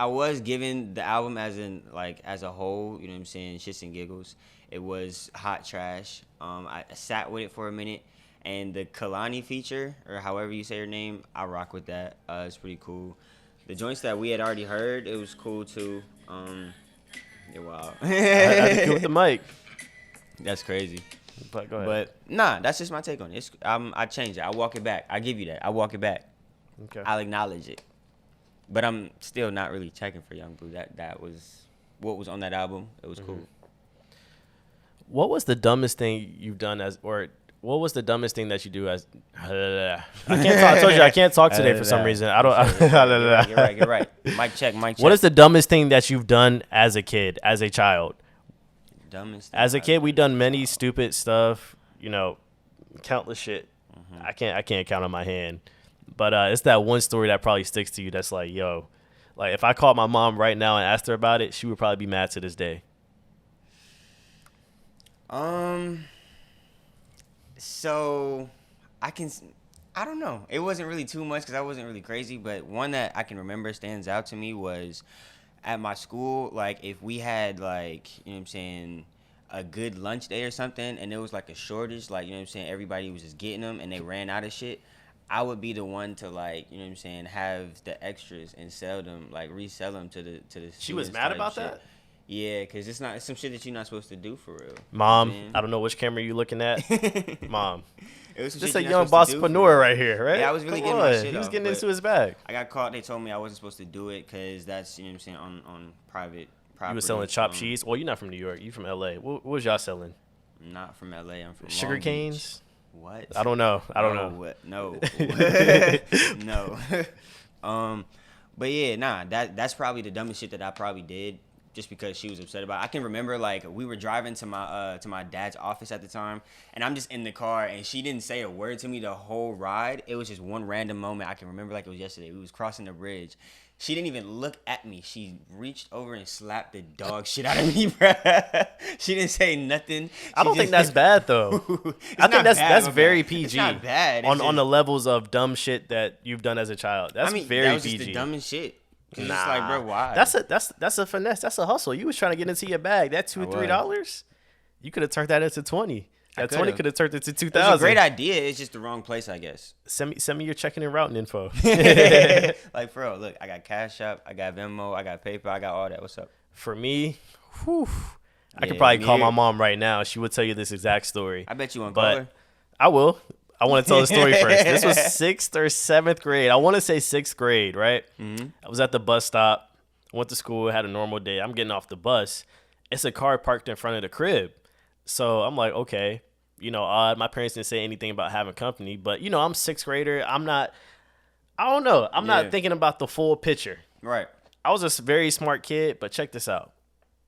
was given the album as a whole. You know what I'm saying? Shits and giggles. It was hot trash. I sat with it for a minute, and the Kalani feature, or however you say her name, I rock with that. It's pretty cool. The joints that we had already heard, it was cool too. Yeah, wow. I had to with the mic. That's crazy. But go ahead. But nah, that's just my take on it. I change it. I walk it back. I give you that. I walk it back. Okay. I'll acknowledge it. But I'm still not really checking for Young Blue. That was what was on that album. It was cool. What was the dumbest thing you've done what was the dumbest thing that you do as? I can't talk. I told you I can't talk today for some reason. I don't. Get right. Mic check. What is the dumbest thing that you've done as a kid, as a child? Dumbest. As a kid, we done many stupid stuff. You know, countless shit. I can't count on my hand. But it's that one story that probably sticks to you. That's like, yo, like if I called my mom right now and asked her about it, she would probably be mad to this day. So I don't know. It wasn't really too much because I wasn't really crazy. But one that I can remember stands out to me was at my school. Like if we had like, you know what I'm saying, a good lunch day or something, and there was like a shortage, like, you know what I'm saying, everybody was just getting them and they ran out of shit. I would be the one to, like, you know what I'm saying, have the extras and sell them, like resell them to the. She was mad about shit. that? Yeah, because it's some shit that you're not supposed to do for real. Mom, you know I don't know which camera you looking at. Mom. It was Just a young bosspreneur right here, right? Yeah, I was really getting my shit He was off, getting but into his bag. I got caught. They told me I wasn't supposed to do it because that's, you know what I'm saying, on private property. You was selling chopped cheese? Well, you're not from New York. You from L.A. What was y'all selling? I'm not from L.A. I'm from Sugar Long canes? Beach. What? I don't know. No. No. But yeah, nah, that's probably the dumbest shit that I probably did just because she was upset about it. I can remember, like, we were driving to my dad's office at the time, and I'm just in the car, and she didn't say a word to me the whole ride. It was just one random moment I can remember like it was yesterday. We was crossing the bridge. She didn't even look at me. She reached over and slapped the dog shit out of me, bruh. She didn't say nothing. I don't think that's bad, though. I think that's very PG. It's not bad. On the levels of dumb shit that you've done as a child. That's very that was PG. just the dumbest shit. Nah, it's like, bro, why? That's a finesse. That's a hustle. You was trying to get into your bag. That $2-3, you could have turned that into 20. That 20 could have turned into 2,000. It's a great idea. It's just the wrong place, I guess. Send me your checking and routing info. Like, bro, look, I got Cash App, I got Venmo, I got PayPal, I got all that. What's up? For me, I could probably call my mom right now. She would tell you this exact story. I bet you want to call her. I will. I want to tell the story first. This was 6th or 7th grade. I want to say 6th grade, right? Mm-hmm. I was at the bus stop. Went to school, had a normal day. I'm getting off the bus. It's a car parked in front of the crib. So I'm like, okay, you know, odd. My parents didn't say anything about having company. But, you know, I'm 6th grader. I'm not thinking about the full picture. Right. I was a very smart kid, but check this out.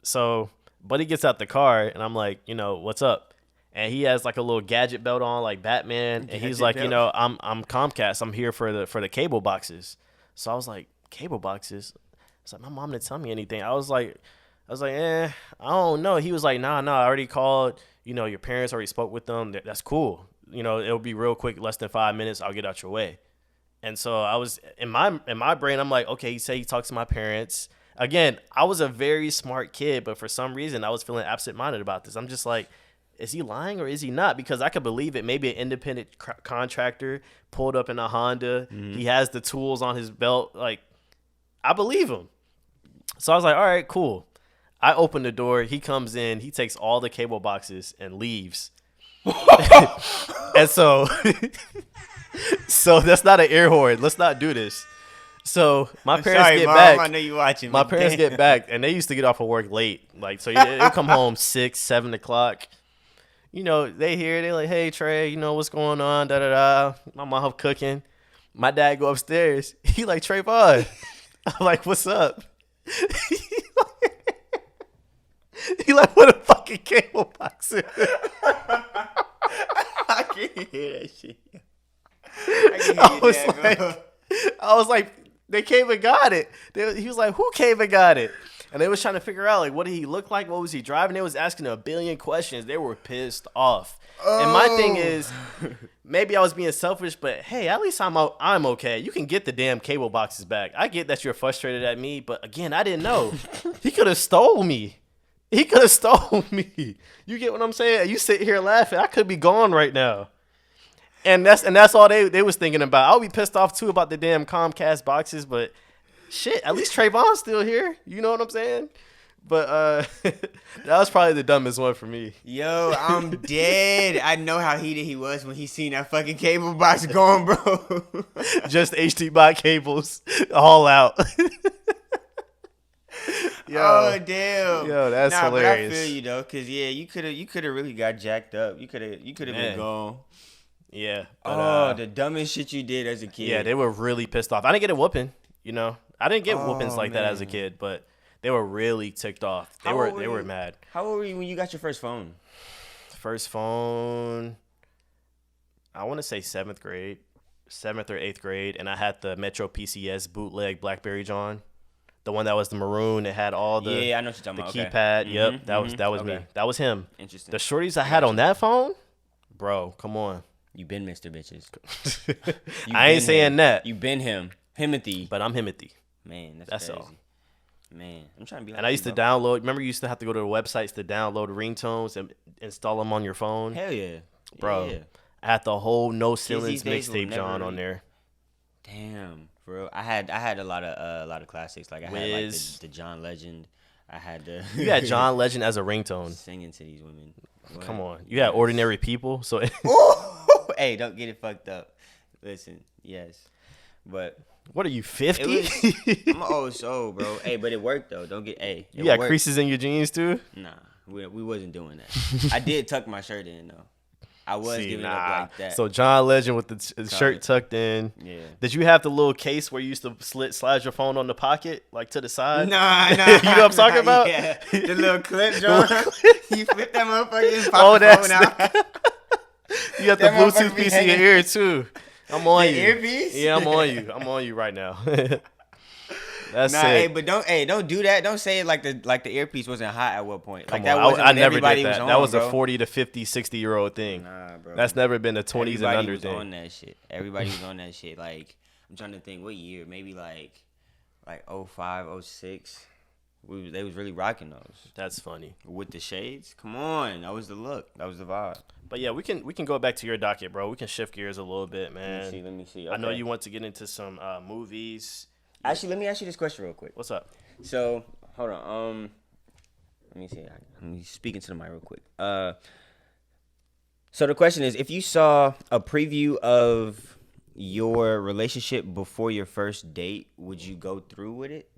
So Buddy gets out the car, and I'm like, you know, what's up? And he has like a little gadget belt on, like Batman. And he's like, you know, I'm Comcast. I'm here for the cable boxes. So I was like, cable boxes? It's like, my mom didn't tell me anything. I was like, I don't know. He was like, nah, I already called. You know, your parents already spoke with them. That's cool. You know, it'll be real quick, less than 5 minutes. I'll get out your way. And so I was in my brain. I'm like, okay, he talks to my parents. Again, I was a very smart kid, but for some reason I was feeling absent-minded about this. I'm just like, is he lying or is he not? Because I could believe it. Maybe an independent contractor pulled up in a Honda. Mm-hmm. He has the tools on his belt. Like, I believe him. So I was like, all right, cool. I open the door. He comes in. He takes all the cable boxes and leaves. And so that's not an air horn. Let's not do this. So my I'm parents sorry, get Mom, back. I know you watching. My but parents damn. get back, and they used to get off of work late. Like, so they'll come home 6, 7 o'clock. You know, they hear it. They like, hey, Trey, you know what's going on? Da da da. My mom cooking. My dad go upstairs. He like, Trayvon. I'm like, what's up? He like, what a fucking cable box is. I can hear that shit. I can hear was your dad, bro. I was like, they came and got it. He was like, who came and got it? And they was trying to figure out, like, what did he look like? What was he driving? They was asking a billion questions. They were pissed off. And my thing is, maybe I was being selfish, but hey, at least I'm okay. You can get the damn cable boxes back. I get that you're frustrated at me, but again, I didn't know. He could have stole me. He could have stole me. You get what I'm saying? You sit here laughing. I could be gone right now. And that's all they was thinking about. I'll be pissed off too about the damn Comcast boxes, but shit, at least Trayvon's still here. You know what I'm saying? But that was probably the dumbest one for me. Yo, I'm dead. I know how heated he was when he seen that fucking cable box going, bro. Just HDMI cables all out. Yo, Oh damn. Yo, that's But I hilarious. feel you though, cause yeah, you could have really got jacked up. You could have Man. been gone. yeah. But, The dumbest shit you did as a kid. yeah, they were really pissed off. I didn't get a whooping, you know. I didn't get whoopings Oh, like that as a man. kid, but they were really ticked off. They How were old were they were you? mad. How old were you when you got your first phone? First phone, I want to say 7th grade, 7th or 8th grade, and I had the Metro PCS bootleg BlackBerry John, the one that was the maroon. It had all the Yeah, I know what you're the talking about. keypad. Okay. Yep, Mhm, that was me. okay. That was him. Interesting. The shorties I had on that phone, bro. Come on. You been Mr. Bitches. I ain't saying that, You been him. Himothy. but I'm Himothy. Man, That's crazy. all. Man, I'm trying to be like And I used to you, bro. download. Remember, you used to have to go to the websites to download ringtones and install them on your phone, Hell yeah. bro. Yeah. I had the whole No these Ceilings days will mixtape never John on read. there. Damn, bro. I had a lot of classics. Like I had like Wiz. the John Legend. I had the You had John Legend as a ringtone. singing to these women. What? Come on, you had Ordinary People. So Ooh, hey, don't get it fucked up. Listen, yes, but what are you, it 50? was. I'm an old soul, bro. Hey, but it worked though. Don't get it You got worked. creases in your jeans too. Nah, we wasn't doing that. I did tuck my shirt in though. I was See, giving nah. up like that. So John Legend with the shirt tucked in. yeah. Did you have the little case where you used to slide your phone on the pocket, like to the side? Nah. You know what I'm talking about? Yeah. The little clip, John. You flip that motherfucker and pop Oh, the that's phone out. You got the That motherfucker Bluetooth be piece in your hanging. ear too. I'm on The you. earpiece? Yeah, I'm on you. I'm on you right now. That's Nah, it. hey, but don't do that. Don't say it like the earpiece wasn't hot at what point. Come Like that on, wasn't I when never everybody did that. was That on, was bro. a 40 to 50, 60-year-old thing. Nah, bro. That's never been a 20s and Everybody under was thing. on that shit. Everybody was on that shit. Like I'm trying to think what year. Maybe like 05, 06. They was really rocking those That's funny. with the shades. Come on, that was the look. That was the vibe. But yeah, we can go back to your docket, bro. We can shift gears a little bit, man. Let me see. I know Okay. you want to get into some movies. Actually, let me ask you this question real quick. What's up? So, hold on. Let me see. I'm speaking to the mic real quick. So the question is, if you saw a preview of your relationship before your first date, would you go through with it,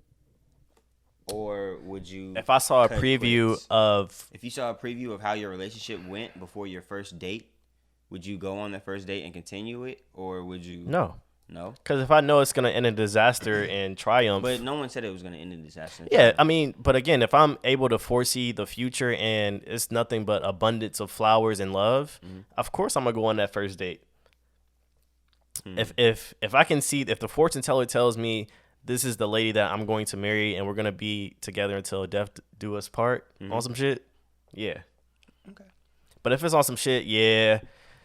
or would you? If I saw a cut preview quits? of If you saw a preview of how your relationship went before your first date, would you go on the first date and continue it, or would you? no, No. because if I know it's gonna end in disaster and triumph, But no one said it was going to end in disaster. yeah, I mean, but again, if I'm able to foresee the future and it's nothing but abundance of flowers and love, of course I'm gonna go on that first date. If I can see, if the fortune teller tells me this is the lady that I'm going to marry and we're gonna be together until death do us part on some shit, yeah. Okay. But if it's on some shit, yeah,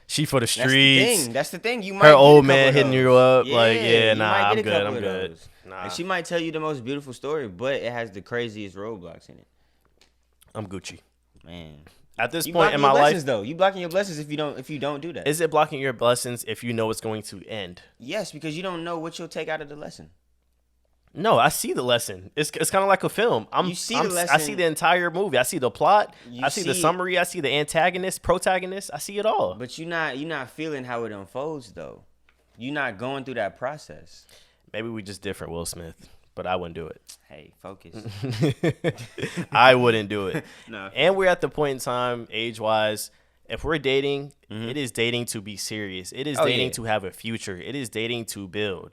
she for the That's the streets. thing. That's the thing. You might Her get a old couple man of hitting those. you up, like, yeah, you nah, might I'm get a good, couple I'm of good. those. Nah. And she might tell you the most beautiful story, but it has the craziest roadblocks in it. I'm Gucci. Man, At this you point blocking in your my blessings life, though. You blocking your blessings if you don't do that. is it blocking your blessings if you know it's going to end? Yes, because you don't know what you'll take out of the lesson. No, I see the lesson. It's kind of like a film. You see the I lesson. see the entire movie. I see the plot. You I see the see- summary. I see the antagonist, protagonist. I see it all. But you're not feeling how it unfolds though. You're not going through that process. Maybe we just different, Will Smith, but I wouldn't do it. Hey, focus. I wouldn't do it. No. And we're at the point in time, age-wise, if we're dating, Mm-hmm. it is dating to be serious. It is Oh, dating yeah. to have a future. It is dating to build.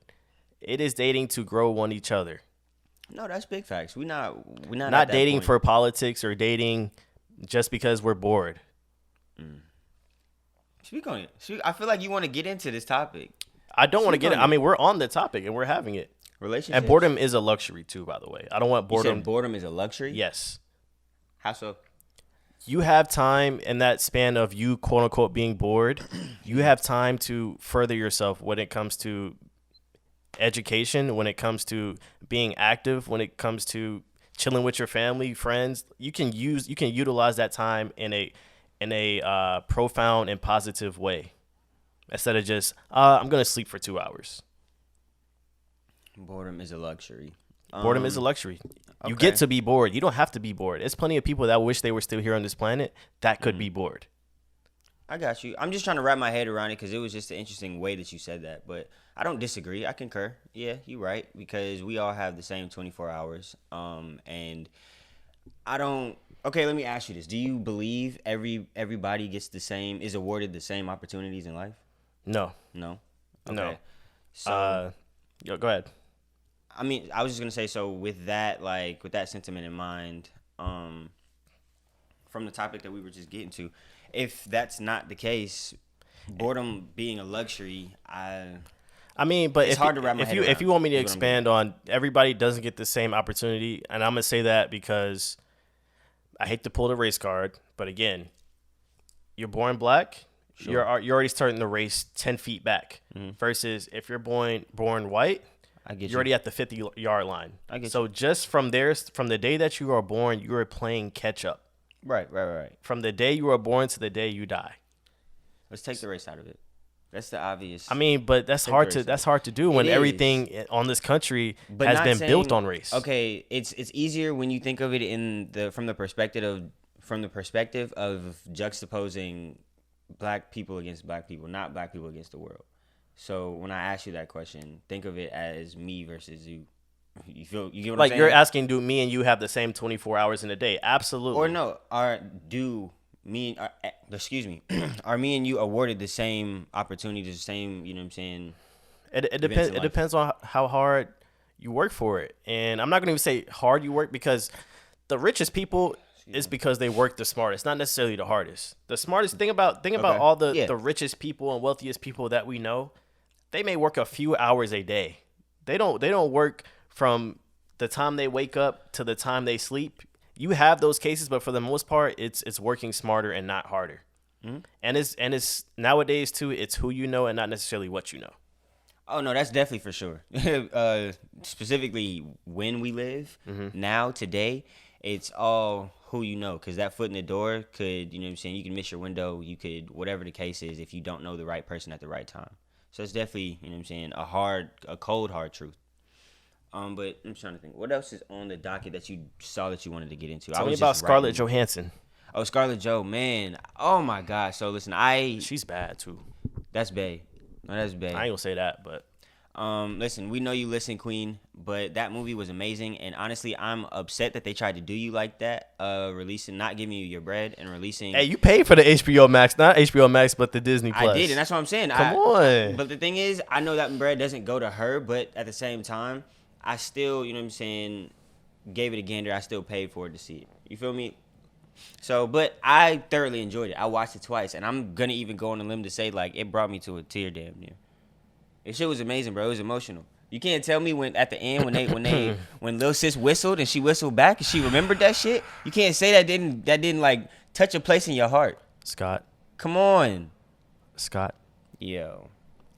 It is dating to grow one each other. No, that's big facts. We're not Not at that dating point. for politics or dating just because we're bored. Speak on it. I feel like you want to get into this topic. I don't want to Speak get it. on I mean, we're on the topic and we're having it. Relationships. And boredom is a luxury too, by the way. I don't want You boredom. said boredom is a luxury? Yes. How so? You have time in that span of you, quote unquote, being bored. You have time to further yourself when it comes to education, when it comes to being active, when it comes to chilling with your family, friends. You can utilize that time in a profound and positive way instead of just I'm gonna sleep for 2 hours. Boredom is a luxury. Boredom is a luxury. You okay. get to be bored. You don't have to be bored. There's plenty of people that wish they were still here on this planet that could be bored. I got you. I'm just trying to wrap my head around it because it was just an interesting way that you said that. But I don't disagree. I concur. Yeah, you're right because we all have the same 24 hours. And I don't. Okay, let me ask you this: do you believe everybody gets is awarded the same opportunities in life? No. No. No. So Go ahead. I mean, I was just gonna say. So with that sentiment in mind, from the topic that we were just getting to, if that's not the case, boredom being a luxury, I mean, but it's hard to wrap my if head you around, if you want me to is what I'm expand on, everybody doesn't get the same opportunity, and I'm gonna say that because I hate to pull the race card, but again, you're born black, Sure. you're already starting the race 10 feet back. Versus if you're born white, I get you're already at the 50-yard line. I get so just from the day that you are born, you are playing catch up. Right. From the day you are born to the day you die. Let's take the race out of it. That's the obvious. I mean, but that's hard to do when It is. everything on this country But has not been saying- built on race. Okay, it's easier when you think of it from the perspective of juxtaposing black people against black people, not black people against the world. So when I ask you that question, think of it as me versus you. You get what I'm Like saying? you're asking, do me and you have the same 24 hours in a day? Absolutely. Or no, are me and you awarded the same opportunities, the same, you know what I'm saying? It events depends. in It life. depends on how hard you work for it. And I'm not going to even say hard you work because the richest people is because they work the smartest, not necessarily the hardest. The smartest thing about Okay. all the Yeah. richest people and wealthiest people that we know, they may work a few hours a day. They don't work from the time they wake up to the time they sleep. You have those cases, but for the most part, it's working smarter and not harder. Mm-hmm. And it's nowadays too. It's who you know and not necessarily what you know. Oh no, that's definitely for sure. Specifically, when we live now today, it's all who you know. Because that foot in the door could, you know what I'm saying. You can miss your window. You could, whatever the case is, if you don't know the right person at the right time. So it's definitely, you know what I'm saying, a cold hard truth. But I'm trying to think, what else is on the docket that you saw that you wanted to get into? Tell me about Scarlett Johansson. Oh, Scarlett Jo, man. Oh my God. So listen, She's bad too. that's bae. No, that's bae. I ain't gonna say that, but Listen, we know you listen, Queen, but that movie was amazing, and honestly, I'm upset that they tried to do you like that, not giving you your bread and releasing. hey, you paid for the HBO Max, not HBO Max, but the Disney Plus. I did, and that's what I'm saying. Come on. But the thing is, I know that bread doesn't go to her, but at the same time, I still, you know what I'm saying, gave it a gander. I still paid for it to see it. You feel me? So, but I thoroughly enjoyed it. I watched it twice, and I'm gonna even go on a limb to say like it brought me to a tear, damn near. This shit was amazing, bro. It was emotional. You can't tell me when at the end when Lil Sis whistled and she whistled back and she remembered that shit. You can't say that didn't like touch a place in your heart. Scott, Come on, yo.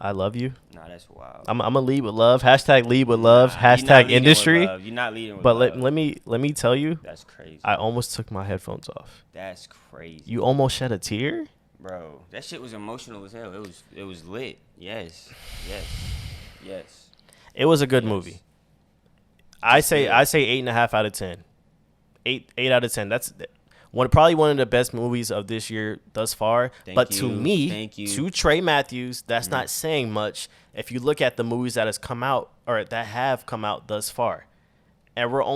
I love you. Nah, that's wild. I'm gonna lead with love. Hashtag lead with love. Nah, you're not Hashtag leading with industry. love. You're not leading with But love. let me tell you, That's crazy. I almost took my headphones off. That's crazy. You almost shed a tear. Bro, that shit was emotional as hell. It was lit. Yes. It was a good movie. I say good. 8.5 out of 10. 8 out of 10. That's Probably one of the best movies of this year thus far. But to me, to Trey Matthews, that's not saying much if you look at the movies that has come out or that have come out thus far. And we're a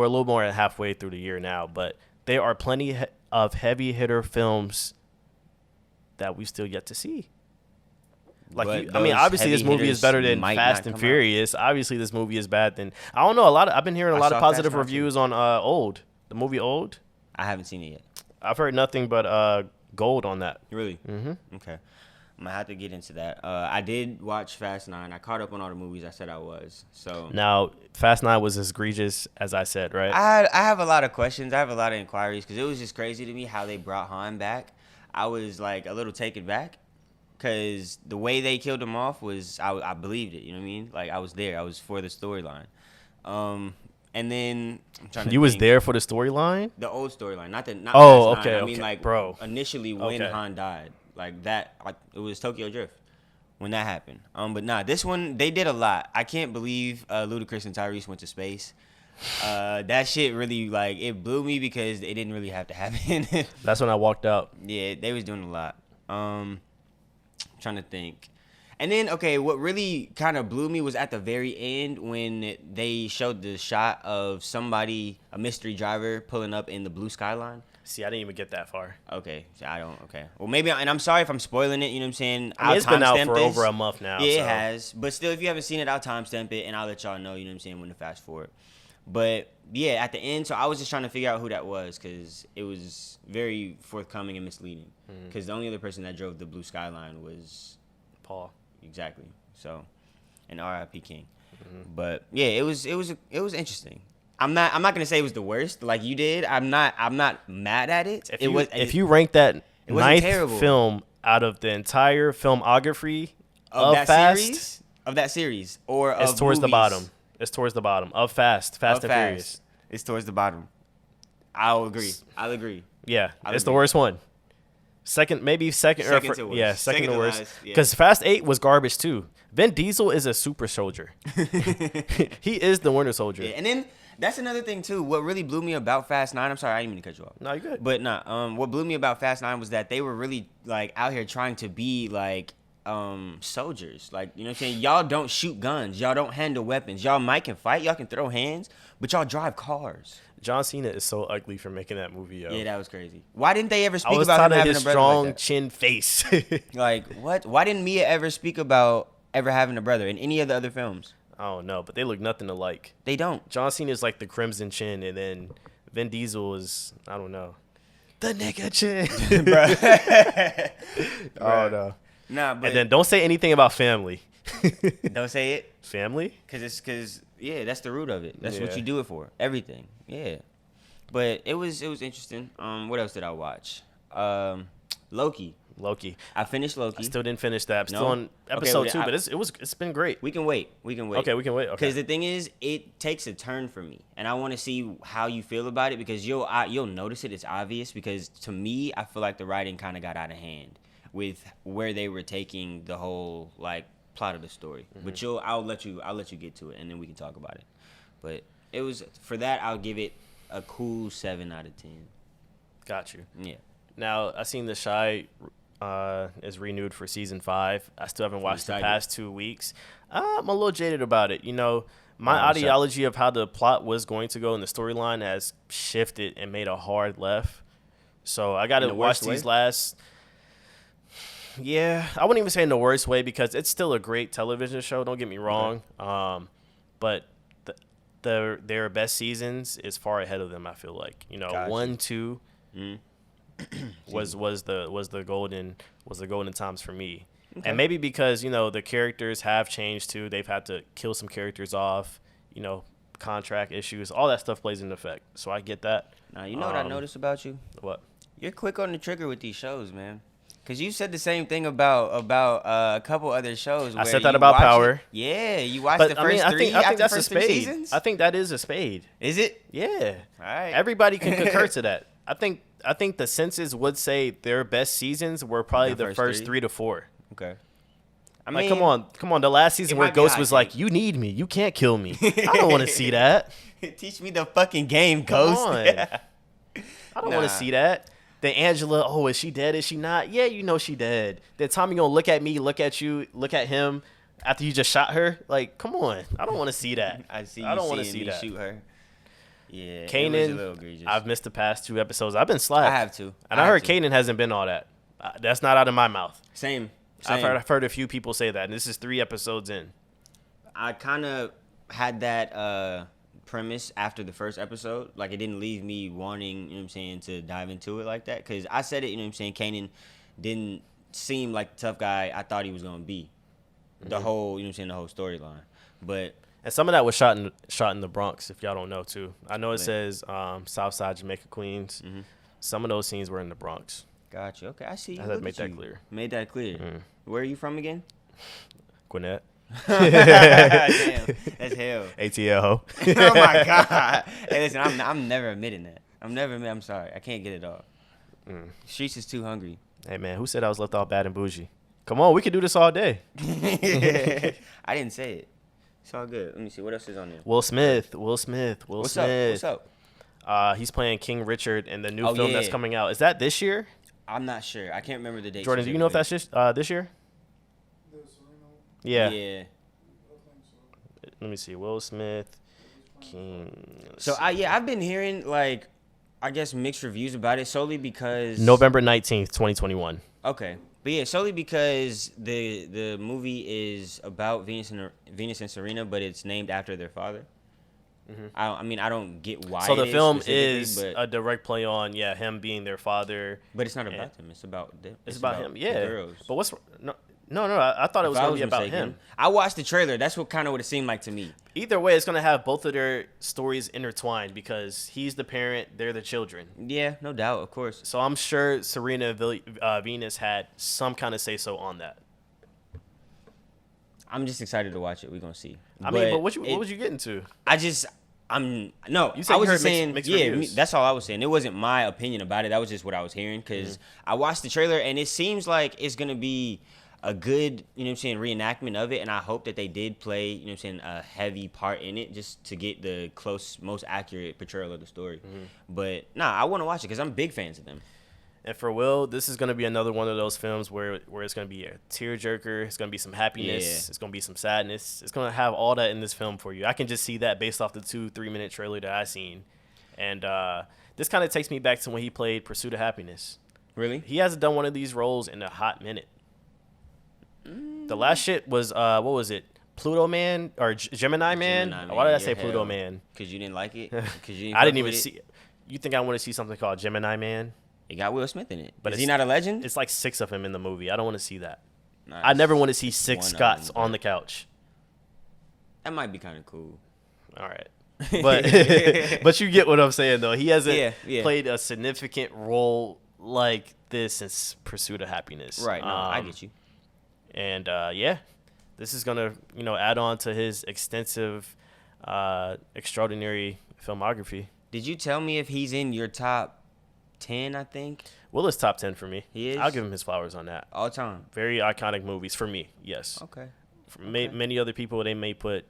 little more than halfway through the year now, but there are plenty of heavy hitter films that we still yet to see. Obviously this movie is better than Fast and Furious. Obviously this movie is bad than I don't know. I've been hearing a lot of positive reviews on the movie Old. I haven't seen it yet. I've heard nothing but gold on that. Really? Mm-hmm. Okay. I'm gonna have to get into that. I did watch Fast 9. I caught up on all the movies I said I was. So now Fast 9 was as egregious as I said, right? I have a lot of questions. I have a lot of inquiries because it was just crazy to me how they brought Han back. I was like a little taken back. Because the way they killed him off was, I believed it, you know what I mean? Like, I was there. I was for the storyline. And then, I'm trying to You was there for the storyline? The old storyline, not okay, Fast 9. I mean, okay, like, bro. Initially when Han died. Like, that, like, it was Tokyo Drift when that happened. But nah, this one, they did a lot. I can't believe Ludacris and Tyrese went to space. That shit really, like, it blew me because it didn't really have to happen. That's when I walked out. Yeah, they was doing a lot. Trying to think. And then, okay, what really kind of blew me was at the very end when they showed the shot of somebody, a mystery driver, pulling up in the blue skyline. See, I didn't even get that far. Okay, okay. Well, maybe, and I'm sorry if I'm spoiling it, you know what I'm saying? I mean, it's been out for over a month now. Yeah, so. It has. But still, if you haven't seen it, I'll timestamp it, and I'll let y'all know, you know what I'm saying, when to fast forward. But, yeah, at the end, so I was just trying to figure out who that was because it was very forthcoming and misleading. Because the only other person that drove the blue skyline was Paul. Exactly. So, and R.I.P. King. But yeah, it was interesting. I'm not gonna say it was the worst like you did. I'm not mad at it. If you rank that ninth film out of the entire filmography of that series, or it's towards the bottom. It's towards the bottom of Fast and Furious. It's towards the bottom. I'll agree. Yeah, it's the worst one. Second to worst. Yeah, second to worst. Because Fast 8 was garbage too. Vin Diesel is a super soldier. He is the Winter Soldier. Yeah, and then that's another thing too. What really blew me about Fast 9, I'm sorry, I didn't mean to cut you off. No, you're good. But what blew me about Fast 9 was that they were really like out here trying to be like soldiers. Like, you know what I'm saying? Y'all don't shoot guns. Y'all don't handle weapons. Y'all might can fight. Y'all can throw hands, but y'all drive cars. John Cena is so ugly for making that movie, yo. Yeah, that was crazy. Why didn't they ever speak about him having a brother strong like that? chin face. Like, what? Why didn't Mia ever speak about ever having a brother in any of the other films? I don't know, but they look nothing alike. They don't. John Cena is like the crimson chin, and then Vin Diesel is, I don't know, the nigga chin. Bro. Oh, no. Nah, but... And then don't say anything about family. Don't say it? Family? Because, yeah, that's the root of it. That's what you do it for. Everything. Yeah. But it was interesting. What else did I watch? Loki. I finished Loki. I still didn't finish that. I'm still on episode 2, but it's been great. We can wait. Okay, we can wait. Okay. Because the thing is, it takes a turn for me, and I want to see how you feel about it because you'll notice it. It's obvious because to me, I feel like the writing kind of got out of hand with where they were taking the whole like plot of the story. But I'll let you get to it, and then we can talk about it. But it was for that I'll give it a cool 7 out of 10. Got you. Yeah. Now I seen The Shy is renewed for season 5. I still haven't watched the past 2 weeks. I'm a little jaded about it. You know, my ideology of how the plot was going to go in the storyline has shifted and made a hard left. So I got to watch these last. Yeah, I wouldn't even say in the worst way because it's still a great television show. Don't get me wrong. Okay. But their best seasons is far ahead of them. I feel like 1, 2 was the golden times for me. Okay. And maybe because the characters have changed too. They've had to kill some characters off. Contract issues, all that stuff plays into effect. So I get that. Now what I noticed about you? What? You're quick on the trigger with these shows, man. Because you said the same thing about a couple other shows. I said that about Power. Yeah, you watched the first 3 I think that's a spade. Seasons? I think that is a spade. Is it? Yeah. All right. Everybody can concur to that. I think the census would say their best seasons were probably the first 3 to 4. Okay. I mean, come on. The last season where Ghost was like, "You need me. You can't kill me." I don't want to see that. Teach me the fucking game, Ghost. Come on. I don't want to see that. Then Angela, oh, is she dead? Is she not? Yeah, you know she dead. Then Tommy gonna look at me, look at you, look at him after you just shot her. Like, come on. I don't want to see that. I see. I don't want want to see that. Shoot her. Yeah, it was a Kanan, little egregious. I've missed the past 2 episodes. I've been slapped. I have to. And I heard Kanan hasn't been all that. That's not out of my mouth. Same. I've heard a few people say that, and this is 3 episodes in. I kind of had that premise after the first episode. Like, it didn't leave me wanting, you know what I'm saying, to dive into it like that. Because I said it, you know what I'm saying, Kanan didn't seem like the tough guy I thought he was going to be. The whole, you know what I'm saying, the whole storyline. But... And some of that was shot in the Bronx, if y'all don't know, too. I know it says Southside, Jamaica, Queens. Mm-hmm. Some of those scenes were in the Bronx. Gotcha. Okay, I see. I had to make that clear. Made that clear. Where are you from again? Gwinnett. Damn, that's hell. ATL. Oh my god. Hey, listen, I'm never admitting that. I'm sorry. I can't get it off. Streets is too hungry. Hey man, who said I was left off bad and bougie? Come on, we could do this all day. I didn't say it. It's all good. Let me see what else is on there. Will Smith. What's up? He's playing King Richard in the new film that's coming out. Is that this year? I'm not sure. I can't remember the date. Jordan, do you know if that's just this year? Yeah. Let me see. Will Smith, King. So I've been hearing like, I guess mixed reviews about it solely because November 19th, 2021. Okay, but yeah, solely because the movie is about Venus and Serena, but it's named after their father. Mm-hmm. I mean, I don't get why. So the film is a direct play on him being their father. But it's not about them. It's about them. It's about him. Yeah. The girls. But what's no? I thought it was going to be about him. I watched the trailer. That's what it seemed like to me. Either way, it's going to have both of their stories intertwined because he's the parent, they're the children. Yeah, no doubt, of course. So I'm sure Serena Venus had some kind of say so on that. I'm just excited to watch it. We're gonna see. But what was you getting to? You said I was just saying mixed reviews. That's all I was saying. It wasn't my opinion about it. That was just what I was hearing because I watched the trailer and it seems like it's gonna be a good, you know what I'm saying, reenactment of it, and I hope that they did play, you know what I'm saying, a heavy part in it just to get the most accurate portrayal of the story. But I want to watch it because I'm big fans of them. And for Will, this is going to be another one of those films where it's going to be a tearjerker. It's going to be some happiness. Yeah. It's going to be some sadness. It's going to have all that in this film for you. I can just see that based off the 2-3 minute trailer that I seen. And this kind of takes me back to when he played Pursuit of Happiness. Really? He hasn't done one of these roles in a hot minute. The last shit was, what was it? Pluto Man or Gemini Man? Why did I say Pluto Man? Because you didn't like it? I didn't even see it. You think I want to see something called Gemini Man? It got Will Smith in it. But is he not a legend? It's like 6 of him in the movie. I don't want to see that. I never want to see 6 Scotts on the couch. That might be kind of cool. All right. But you get what I'm saying, though. He hasn't played a significant role like this since Pursuit of Happiness. Right. No, I get you. And, this is going to, add on to his extensive, extraordinary filmography. Did you tell me if he's in your top 10, I think? Will is top 10 for me. He is? I'll give him his flowers on that. All time. Very iconic movies for me, yes. Okay. For many other people, they may put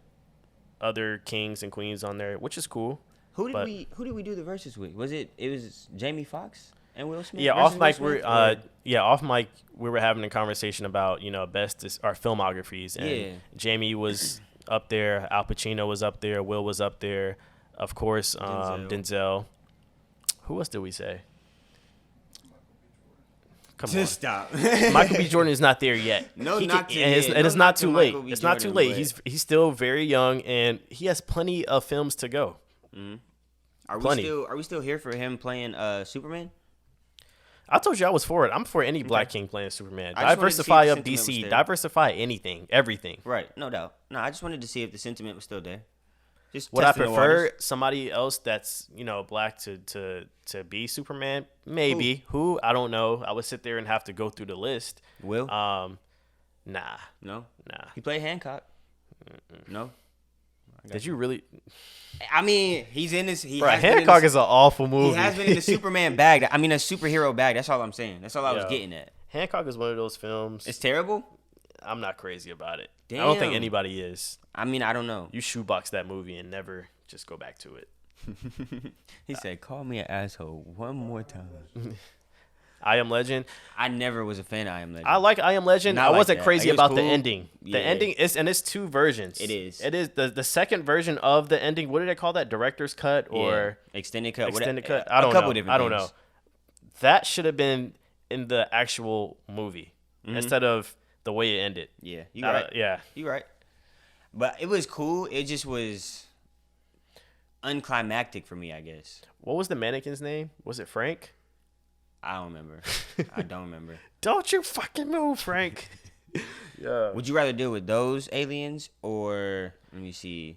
other kings and queens on there, which is cool. Who did we do the verses with? It was Jamie Foxx and Will Smith? Yeah, off mic we were having a conversation about, best our filmographies, and Jamie was up there, Al Pacino was up there, Will was up there, of course, Denzel. Who else did we say? Come on. Just stop. Michael B. Jordan is not there yet. It's not too late. It's not too late. He's still very young, and he has plenty of films to go. Mm-hmm. Are we still here for him playing Superman? I told you I was for it. I'm for any black king playing Superman. Diversify up DC. Diversify anything, everything. Right, no doubt. No, I just wanted to see if the sentiment was still there. Would I prefer somebody else that's black to be Superman? Maybe. Who? I don't know. I would sit there and have to go through the list. Will? Nah. No. Nah. He played Hancock. No. Did you really? I mean, he's in this. Hancock is an awful movie. He has been in the Superman bag. I mean, a superhero bag. That's all I'm saying. That's all I was getting at. Hancock is one of those films. It's terrible. I'm not crazy about it. Damn. I don't think anybody is. I mean, I don't know. You shoebox that movie and never just go back to it. He said, "Call me an asshole one more time." I Am Legend. I never was a fan of I Am Legend. I like I Am Legend. Not I like wasn't that. crazy Like, it was about the cool. ending. Yeah. The ending is, and it's 2 versions. It is. It is the second version of the ending. What do they call that? Director's cut or extended cut? extended whatever. cut? I don't a couple know. Different I don't things. know. That should have been in the actual movie instead of the way it ended. Yeah, you right. Yeah. You right. But it was cool. It just was unclimactic for me, I guess. What was the mannequin's name? Was it Frank? I don't remember. I don't remember. Don't you fucking move, Frank. Yeah. Would you rather deal with those aliens or let me see?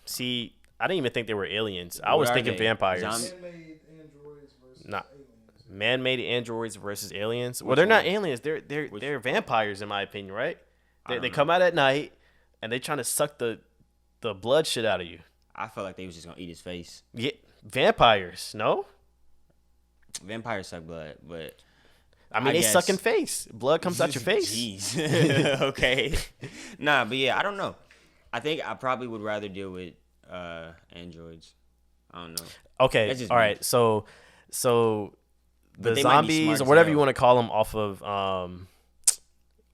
See, I didn't even think they were aliens. I What was are thinking they? vampires. Man-made androids versus Nah. aliens. Man-made androids versus aliens. Well, Which they're not one? aliens. They're vampires in my opinion, right? I They don't come out at night and they trying to suck the blood shit out of you. I felt like they was just gonna eat his face. Yeah, vampires. No, Vampires suck blood, but I mean I they guess. sucking face. Blood comes out your face. Jeez. Okay. Nah, but yeah, I don't know. I think I probably would rather deal with androids. I don't know. Okay, That's just all me. right. So But the they might be zombies smart or as whatever hell. you want to call them off of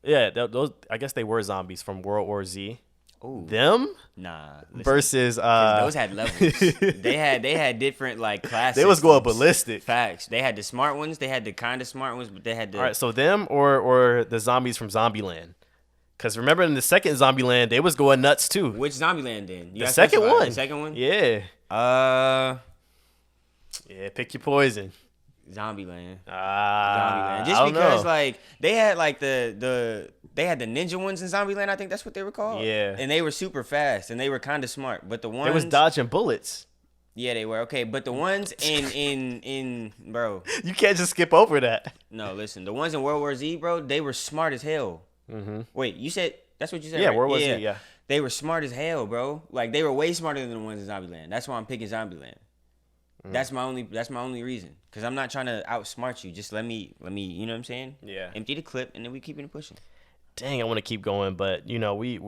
yeah, those I guess they were zombies from World War Z. Ooh. Them Nah. Listen, versus 'cause those had levels. they had different like classes. they was going ballistic. Facts. They had the smart ones. They had the kind of smart ones, but they had the. All right, so them or the zombies from Zombieland. Because remember in the second Zombieland, they was going nuts too. Which Zombieland then? You The gotta second specify. one. The second one. Yeah. Yeah, pick your poison. Zombieland. Ah, Zombieland. Just I don't because know. like they had like they had the ninja ones in Zombieland. I think that's what they were called. Yeah. And they were super fast and they were kind of smart. But the ones They was dodging bullets. Yeah, they were okay. But the ones in bro, You can't just skip over that. no, listen, the ones in World War Z, bro, they were smart as hell. Mm-hmm. Wait, you said that's what you said? Yeah, right? World War Z, yeah. They were smart as hell, bro. Like they were way smarter than the ones in Zombieland. That's why I'm picking Zombieland. That's my only reason. Cause I'm not trying to outsmart you. Just let me, you know what I'm saying? Yeah. Empty the clip and then we keep it pushing. Dang, I want to keep going, but you know we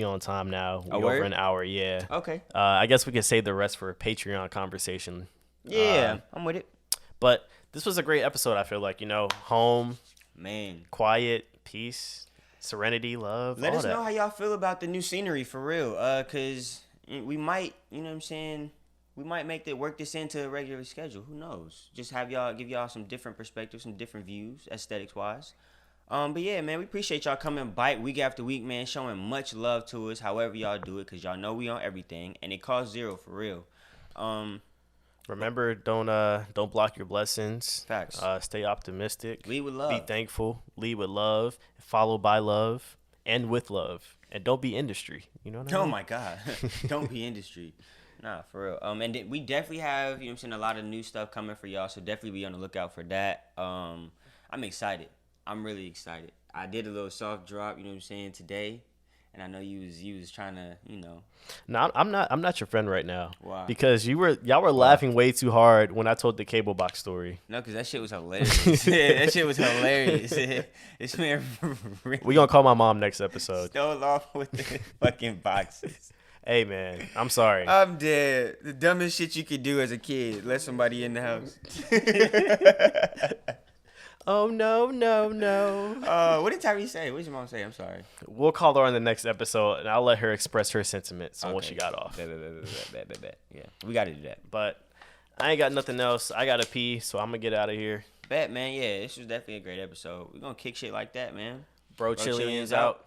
on time now. We A over word? an hour, yeah. Okay. I guess we can save the rest for a Patreon conversation. Yeah, I'm with it. But this was a great episode. I feel like home, Man. quiet, peace, serenity, love. Let all us that. know how y'all feel about the new scenery for real. Cause we might, you know what I'm saying? We might work this into a regular schedule. Who knows? Just give y'all some different perspectives, some different views, aesthetics wise. But yeah, man, we appreciate y'all coming by week after week, man, showing much love to us, however y'all do it, cause y'all know we on everything, and it costs zero for real. Remember, don't block your blessings. Facts. Stay optimistic. Lead with love. Be thankful. Lead with love. Follow by love. End with love. And don't be industry. You know what I mean? Oh my God, don't be industry. Nah, for real. And we definitely have, you know what I'm saying, a lot of new stuff coming for y'all, so definitely be on the lookout for that. I'm excited. I'm really excited. I did a little soft drop, you know what I'm saying, today, and I know you was trying to, No, I'm not your friend right now. Why? Because y'all were laughing way too hard when I told the cable box story. No, because that shit was hilarious. That shit was hilarious. This man We gonna call my mom next episode. stole off with the fucking boxes. Hey man, I'm sorry. I'm dead. The dumbest shit you could do as a kid, let somebody in the house. Oh no. What did Tyree say? What did your mom say? I'm sorry. We'll call her on the next episode, and I'll let her express her sentiments on what she got off. Bet. Yeah, we got to do that. But I ain't got nothing else. I gotta pee, so I'm gonna get out of here. Bet, man. Yeah, this was definitely a great episode. We're going to kick shit like that, man. Brochillians out.